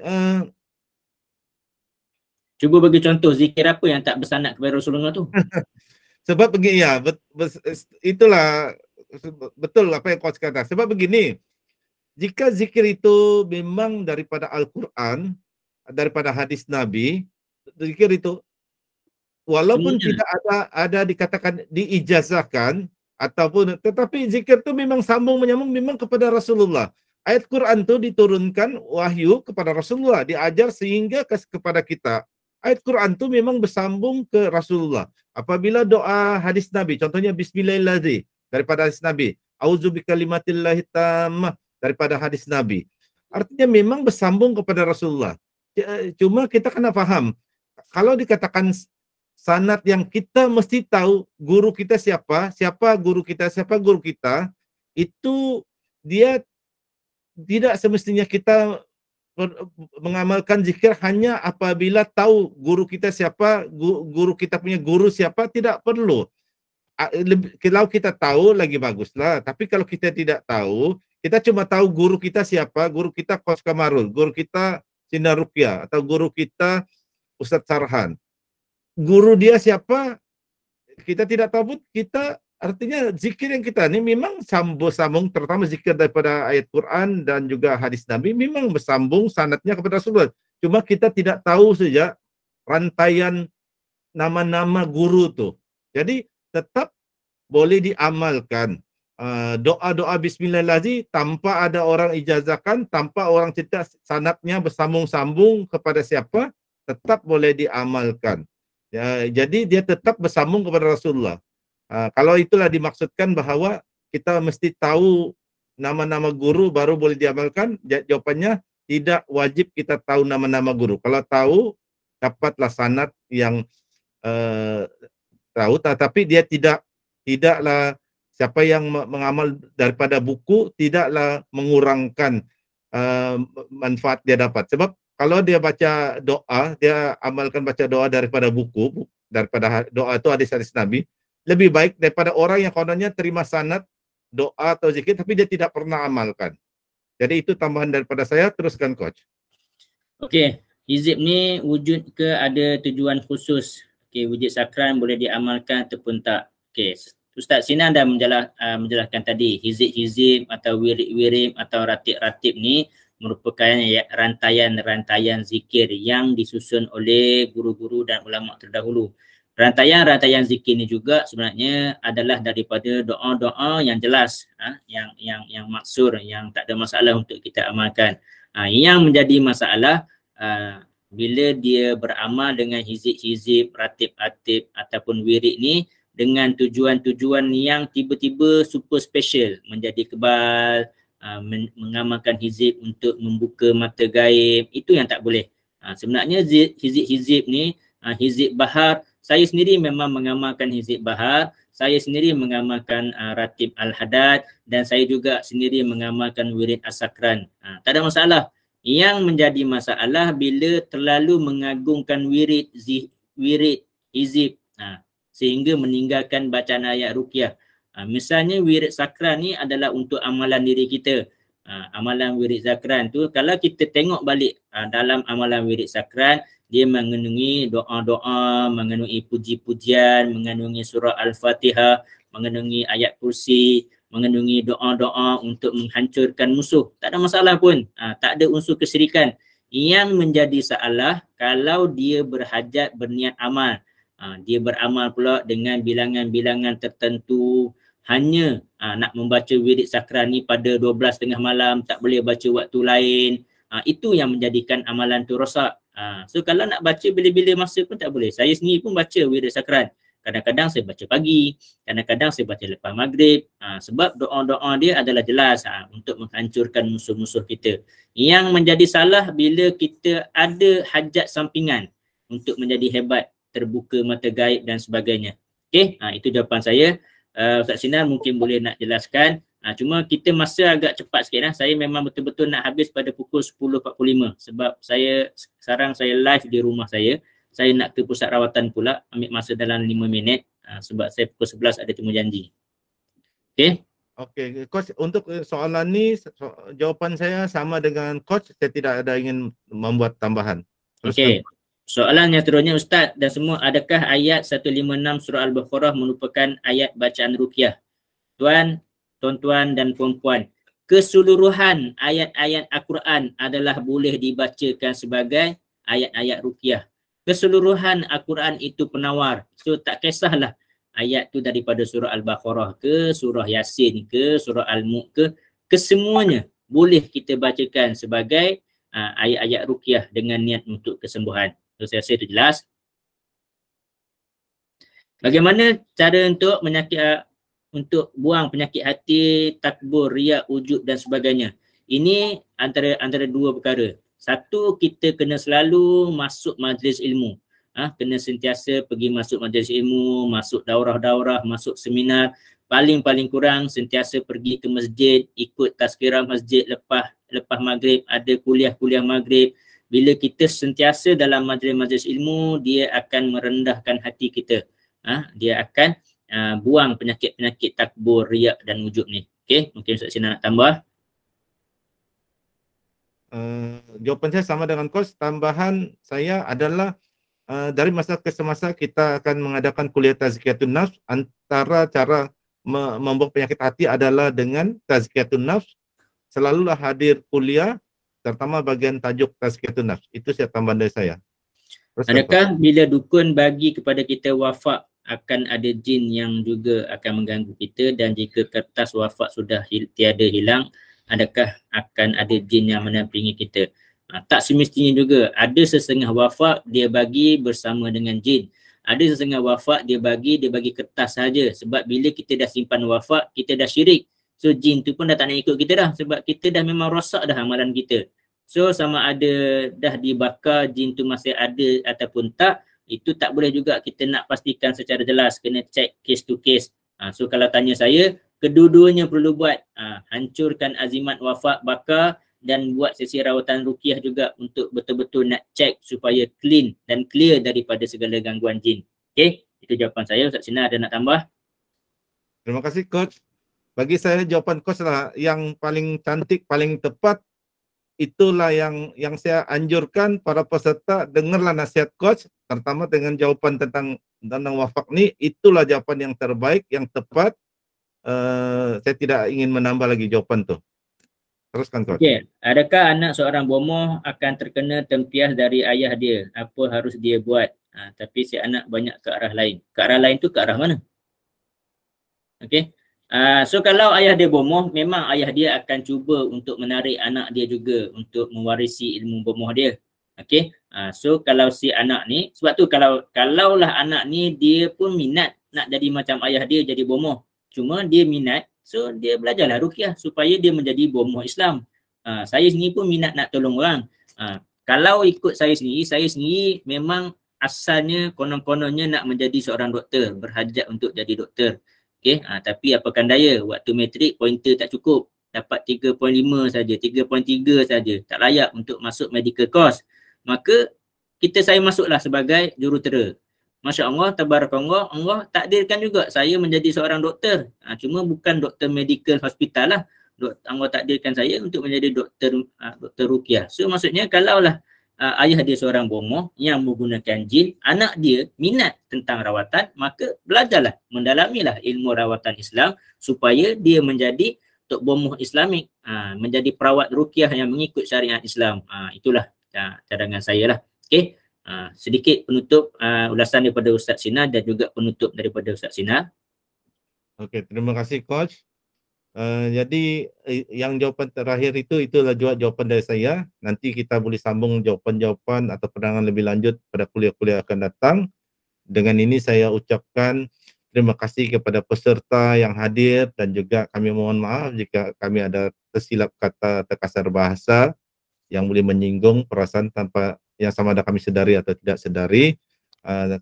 cuba bagi contoh zikir apa yang tak bersanad kepada Rasulullah tu. Sebab begini ya, itulah betul apa yang Coach kata. Sebab begini, jika zikir itu memang daripada Al-Quran, daripada hadis Nabi, zikir itu walaupun semuanya tidak ada dikatakan diijazahkan ataupun, tetapi zikir itu memang sambung menyambung memang kepada Rasulullah. Ayat Quran itu diturunkan wahyu kepada Rasulullah, diajar sehingga kepada kita. Ayat Quran itu memang bersambung ke Rasulullah. Apabila doa hadis Nabi, contohnya Bismillahirrahmanirrahim daripada hadis Nabi, A'udzubikalimatillahi tammah daripada hadis Nabi. Artinya memang bersambung kepada Rasulullah. Cuma kita kena faham, kalau dikatakan sanad yang kita mesti tahu guru kita siapa guru kita, itu dia tidak semestinya kita mengamalkan zikir hanya apabila tahu guru kita siapa, guru kita punya guru siapa, tidak perlu. Kalau kita tahu lagi baguslah, tapi kalau kita tidak tahu, kita cuma tahu guru kita siapa, guru kita Coach Kamarul, guru kita Sinar Ruqyah, atau guru kita Ustadz Sarhan. Guru dia siapa, kita tidak tahu pun, kita artinya zikir yang kita ini memang sambung, terutama zikir daripada ayat Quran dan juga hadis Nabi memang bersambung sanadnya kepada Rasulullah. Cuma kita tidak tahu saja rantaian nama-nama guru tuh. Jadi tetap boleh diamalkan. Doa-doa Bismillahirrahmanirrahim tanpa ada orang ijazahkan, tanpa orang cerita sanadnya bersambung-sambung kepada siapa, tetap boleh diamalkan. Ya, jadi dia tetap bersambung kepada Rasulullah. Kalau itulah dimaksudkan bahawa kita mesti tahu nama-nama guru baru boleh diamalkan, jawapannya tidak wajib kita tahu nama-nama guru. Kalau tahu, dapatlah sanad yang tahu, tetapi dia tidaklah siapa yang mengamal daripada buku tidaklah mengurangkan manfaat dia dapat. Sebab kalau dia baca doa, dia amalkan baca doa daripada buku, daripada doa itu hadis-hadis Nabi, lebih baik daripada orang yang kononnya terima sanad doa atau zikir tapi dia tidak pernah amalkan. Jadi itu tambahan daripada saya. Teruskan, Coach. Okey, hizib ni wujud ke ada tujuan khusus? Okey, wujud sakran boleh diamalkan ataupun tak? Okey, Ustaz Sinan dah menjelaskan tadi, hizib-hizib atau wirid-wirid atau ratib-ratib ni merupakan rantaian-rantaian zikir yang disusun oleh guru-guru dan ulama terdahulu. Rantaian-rantaian zikir ni juga sebenarnya adalah daripada doa-doa yang jelas, yang maksur, yang tak ada masalah untuk kita amalkan. Yang menjadi masalah bila dia beramal dengan hizib-hizib, ratib-ratib ataupun wirid ni dengan tujuan-tujuan yang tiba-tiba super special, menjadi kebal, mengamalkan hizib untuk membuka mata gaib, itu yang tak boleh. Sebenarnya hizib-hizib ni, hizib bahar, saya sendiri memang mengamalkan hizib bahar, saya sendiri mengamalkan ratib al-hadad, dan saya juga sendiri mengamalkan wirid as-sakran. Tak ada masalah. Yang menjadi masalah bila terlalu mengagungkan wirid hizib sehingga meninggalkan bacaan ayat ruqyah. Misalnya wirid sakran ni adalah untuk amalan diri kita. Amalan wirid sakran tu, kalau kita tengok balik dalam amalan wirid sakran, dia mengandungi doa-doa, mengandungi puji-pujian, mengandungi surah Al-Fatihah, mengandungi ayat kursi, mengandungi doa-doa untuk menghancurkan musuh. Tak ada masalah pun. Tak ada unsur kesyirikan. Yang menjadi salah kalau dia berhajat berniat amal. Dia beramal pula dengan bilangan-bilangan tertentu, hanya nak membaca wirid sakran ni pada 12:30 malam, tak boleh baca waktu lain. Itu yang menjadikan amalan tu rosak. So kalau nak baca bila-bila masa pun tak boleh. Saya sendiri pun baca wirid sakran. Kadang-kadang saya baca pagi, kadang-kadang saya baca lepas maghrib. Sebab doa-doa dia adalah jelas untuk menghancurkan musuh-musuh kita. Yang menjadi salah bila kita ada hajat sampingan untuk menjadi hebat, terbuka mata gaib dan sebagainya. Okey, itu jawapan saya. Ustaz Sinar mungkin boleh nak jelaskan. Cuma kita masa agak cepat sikit. Saya memang betul-betul nak habis pada pukul 10.45 sebab sekarang saya live di rumah saya. Saya nak ke pusat rawatan pula, ambil masa dalam 5 minit sebab saya pukul 11 ada temu janji. Okey? Okey, Coach, untuk soalan ni jawapan saya sama dengan Coach, saya tidak ada ingin membuat tambahan. Okey. Soalan yang seterusnya, Ustaz dan semua, adakah ayat 156 surah Al-Baqarah merupakan ayat bacaan ruqyah? Tuan-tuan dan puan-puan, keseluruhan ayat-ayat Al-Quran adalah boleh dibacakan sebagai ayat-ayat ruqyah. Keseluruhan Al-Quran itu penawar. So tak kisahlah ayat tu daripada surah Al-Baqarah ke, surah Yasin ke, surah Al-Mulk ke, kesemuanya boleh kita bacakan sebagai ayat-ayat ruqyah dengan niat untuk kesembuhan. So saya rasa itu jelas. Bagaimana cara untuk buang penyakit hati, takbur, riak, ujub dan sebagainya? Ini antara dua perkara. Satu, kita kena selalu masuk majlis ilmu. Kena sentiasa pergi masuk majlis ilmu, masuk daurah-daurah, masuk seminar. Paling kurang sentiasa pergi ke masjid, ikut tazkirah masjid lepas maghrib, ada kuliah maghrib. Bila kita sentiasa dalam majlis-majlis ilmu, dia akan merendahkan hati kita. Dia akan buang penyakit-penyakit takbur, riak dan wujud ni. Okey, mungkin Ustaz Sinar nak tambah. Jawapan saya sama dengan Coach. Tambahan saya adalah dari masa ke semasa kita akan mengadakan kuliah tazkiyatun nafs. Antara cara membuang penyakit hati adalah dengan tazkiyatun nafs. Selalulah hadir kuliah, terutama bagian tajuk tazkiyatun nafs. Itu saya tambahan dari saya. Adakah bila dukun bagi kepada kita wafak akan ada jin yang juga akan mengganggu kita, dan jika kertas wafak sudah tiada hilang, adakah akan ada jin yang menampingi kita? Tak semestinya juga. Ada sesengah wafak dia bagi bersama dengan jin. Ada sesengah wafak dia bagi kertas saja. Sebab bila kita dah simpan wafak, kita dah syirik. So jin tu pun dah tak nak ikut kita dah, sebab kita dah memang rosak dah amalan kita. So sama ada dah dibakar, jin tu masih ada ataupun tak, itu tak boleh juga kita nak pastikan secara jelas. Kena check case to case. So kalau tanya saya, kedua-duanya perlu buat. Hancurkan azimat wafak, bakar, dan buat sesi rawatan ruqyah juga untuk betul-betul nak check supaya clean dan clear daripada segala gangguan jin. Okey, itu jawapan saya. Ustaz Sinar ada nak tambah? Terima kasih Coach. Bagi saya jawapan Coach lah yang paling cantik, paling tepat. Itulah yang saya anjurkan para peserta, dengarlah nasihat Coach, terutama dengan jawapan tentang wafak ni. Itulah jawapan yang terbaik, yang tepat. Saya tidak ingin menambah lagi jawapan tu. Teruskan Coach. Okey, adakah anak seorang bomoh akan terkena tempias dari ayah dia? Apa harus dia buat? Tapi si anak banyak ke arah lain. Ke arah lain tu ke arah mana? Okey. So kalau ayah dia bomoh, memang ayah dia akan cuba untuk menarik anak dia juga untuk mewarisi ilmu bomoh dia. Okey. So kalau si anak ni, sebab tu kalaulah anak ni dia pun minat nak jadi macam ayah dia, jadi bomoh. Cuma dia minat, so dia belajarlah ruqyah supaya dia menjadi bomoh Islam. Saya sendiri pun minat nak tolong orang. Kalau ikut saya sendiri memang asalnya konon-kononnya nak menjadi seorang doktor, berhajat untuk jadi doktor. Okey, tapi apakan daya, waktu matrik pointer tak cukup, dapat 3.5 saja, 3.3 saja, tak layak untuk masuk medical course. Maka saya masuklah sebagai jurutera. Masya-Allah, tabarakallah, Allah takdirkan juga saya menjadi seorang doktor. Cuma bukan doktor medical hospital lah. Allah takdirkan saya untuk menjadi doktor ruqyah. So maksudnya kalaulah ayah dia seorang bomoh yang menggunakan jin, anak dia minat tentang rawatan, maka belajarlah, mendalamilah ilmu rawatan Islam supaya dia menjadi tok bomoh Islamik, menjadi perawat ruqyah yang mengikut syariat Islam. Itulah cadangan saya lah. Okey, sedikit penutup ulasan daripada Ustaz Sinar dan juga penutup daripada Ustaz Sinar. Okey, terima kasih Coach. Jadi yang jawapan terakhir itulah jawapan dari saya. Nanti kita boleh sambung jawapan-jawapan atau penerangan lebih lanjut pada kuliah-kuliah akan datang. Dengan ini saya ucapkan terima kasih kepada peserta yang hadir dan juga kami mohon maaf jika kami ada tersilap kata, terkasar bahasa yang boleh menyinggung perasaan tanpa yang sama ada kami sedari atau tidak sedari.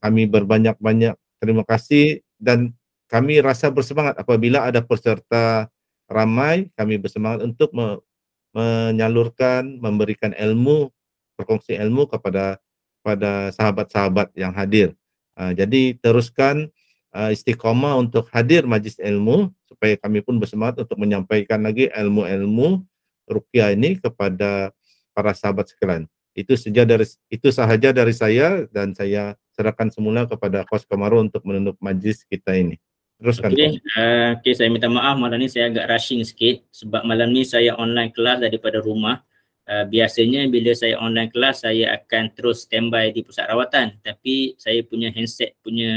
Kami berbanyak-banyak terima kasih dan kami rasa bersemangat apabila ada peserta ramai, kami bersemangat untuk menyalurkan, memberikan ilmu, berkongsi ilmu kepada sahabat-sahabat yang hadir. Jadi teruskan istiqomah untuk hadir majlis ilmu supaya kami pun bersemangat untuk menyampaikan lagi ilmu-ilmu ruqyah ini kepada para sahabat sekalian. Itu sahaja dari saya dan saya serahkan semula kepada Coach Komarudin untuk menutup majlis kita ini. Teruskan. Okey, saya minta maaf malam ni saya agak rushing sikit sebab malam ni saya online kelas daripada rumah. Biasanya bila saya online kelas saya akan terus standby di pusat rawatan, tapi saya punya handset punya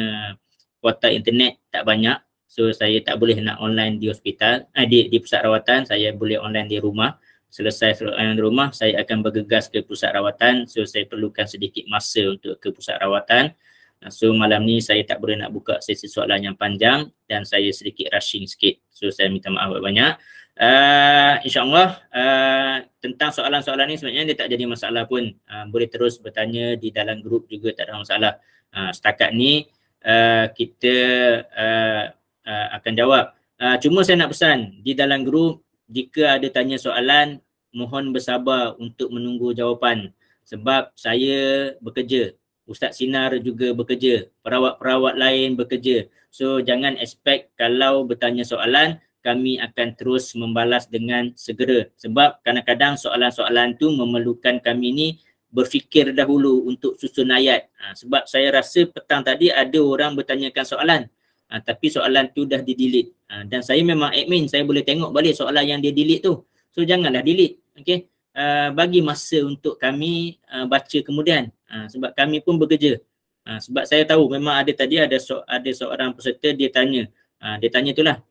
kuota internet tak banyak, so saya tak boleh nak online di hospital, di pusat rawatan. Saya boleh online di rumah. Selesai online di rumah saya akan bergegas ke pusat rawatan, so saya perlukan sedikit masa untuk ke pusat rawatan. So malam ni saya tak boleh nak buka sesi soalan yang panjang dan saya sedikit rushing sikit. So saya minta maaf banyak. InsyaAllah tentang soalan-soalan ni sebenarnya dia tak jadi masalah pun. Boleh terus bertanya di dalam grup juga, tak ada masalah. Setakat ni kita akan jawab. Cuma saya nak pesan di dalam grup, jika ada tanya soalan, mohon bersabar untuk menunggu jawapan sebab saya bekerja. Ustaz Sinar juga bekerja, perawat-perawat lain bekerja. So jangan expect kalau bertanya soalan kami akan terus membalas dengan segera sebab kadang-kadang soalan-soalan tu memerlukan kami ni berfikir dahulu untuk susun ayat. Sebab saya rasa petang tadi ada orang bertanyakan soalan tapi soalan tu dah di-delete. Dan saya memang admin, saya boleh tengok balik soalan yang dia delete tu. So janganlah delete. Okey. Bagi masa untuk kami baca kemudian. Sebab kami pun bekerja. Sebab saya tahu memang ada seorang peserta dia tanya itulah,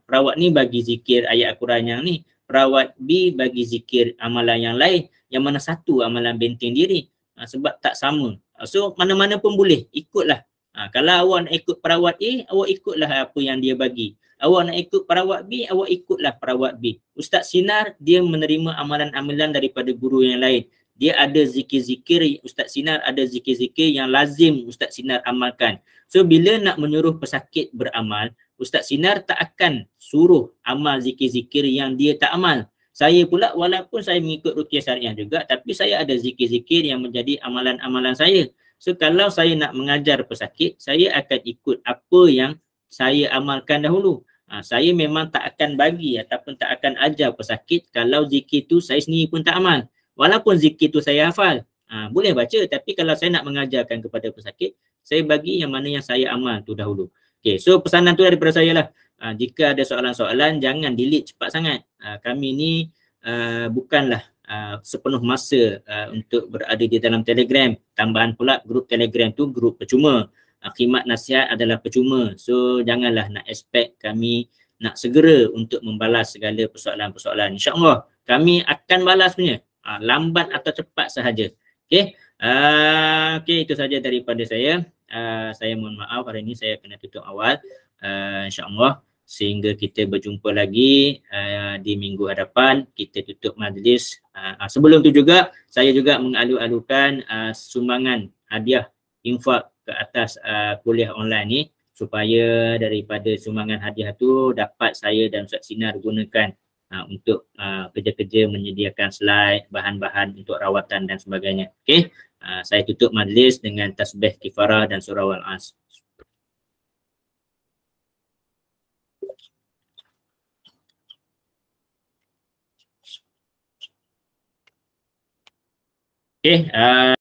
perawat ni bagi zikir ayat Al-Quran yang ni, perawat B bagi zikir amalan yang lain, yang mana satu amalan benteng diri, sebab tak sama. So mana-mana pun boleh, ikutlah. Kalau awak nak ikut perawat A, awak ikutlah apa yang dia bagi. Awak nak ikut perawat B, awak ikutlah perawat B. Ustaz Sinar dia menerima amalan-amalan daripada guru yang lain. Dia ada zikir-zikir, Ustaz Sinar ada zikir-zikir yang lazim Ustaz Sinar amalkan. So bila nak menyuruh pesakit beramal, Ustaz Sinar tak akan suruh amal zikir-zikir yang dia tak amal. Saya pula walaupun saya mengikut ruqyah syariah juga, tapi saya ada zikir-zikir yang menjadi amalan-amalan saya. So kalau saya nak mengajar pesakit, saya akan ikut apa yang saya amalkan dahulu. Saya memang tak akan bagi ataupun tak akan ajar pesakit kalau zikir tu saya sendiri pun tak amal. Walaupun zikir tu saya hafal, boleh baca, tapi kalau saya nak mengajarkan kepada pesakit, saya bagi yang mana yang saya amal tu dahulu. Okay, so pesanan tu daripada saya lah. Jika ada soalan-soalan, jangan delete cepat sangat. Kami ni bukanlah sepenuh masa untuk berada di dalam Telegram. Tambahan pula grup Telegram tu grup percuma. Khidmat nasihat adalah percuma. So janganlah nak expect kami nak segera untuk membalas segala persoalan-persoalan. InsyaAllah kami akan balas punya. Lambat atau cepat sahaja. Okey. Okey, itu saja daripada saya. Saya mohon maaf hari ini saya kena tutup awal. InsyaAllah sehingga kita berjumpa lagi di minggu hadapan. Kita tutup majlis. Sebelum tu juga saya juga mengalu-alukan sumbangan hadiah infak ke atas kuliah online ni, supaya daripada sumbangan hadiah tu dapat saya dan Ustaz Sinar gunakan untuk kerja-kerja menyediakan slide, bahan-bahan untuk rawatan dan sebagainya. Okey, saya tutup majlis dengan tasbih kifarah dan surah Al-As. Okey,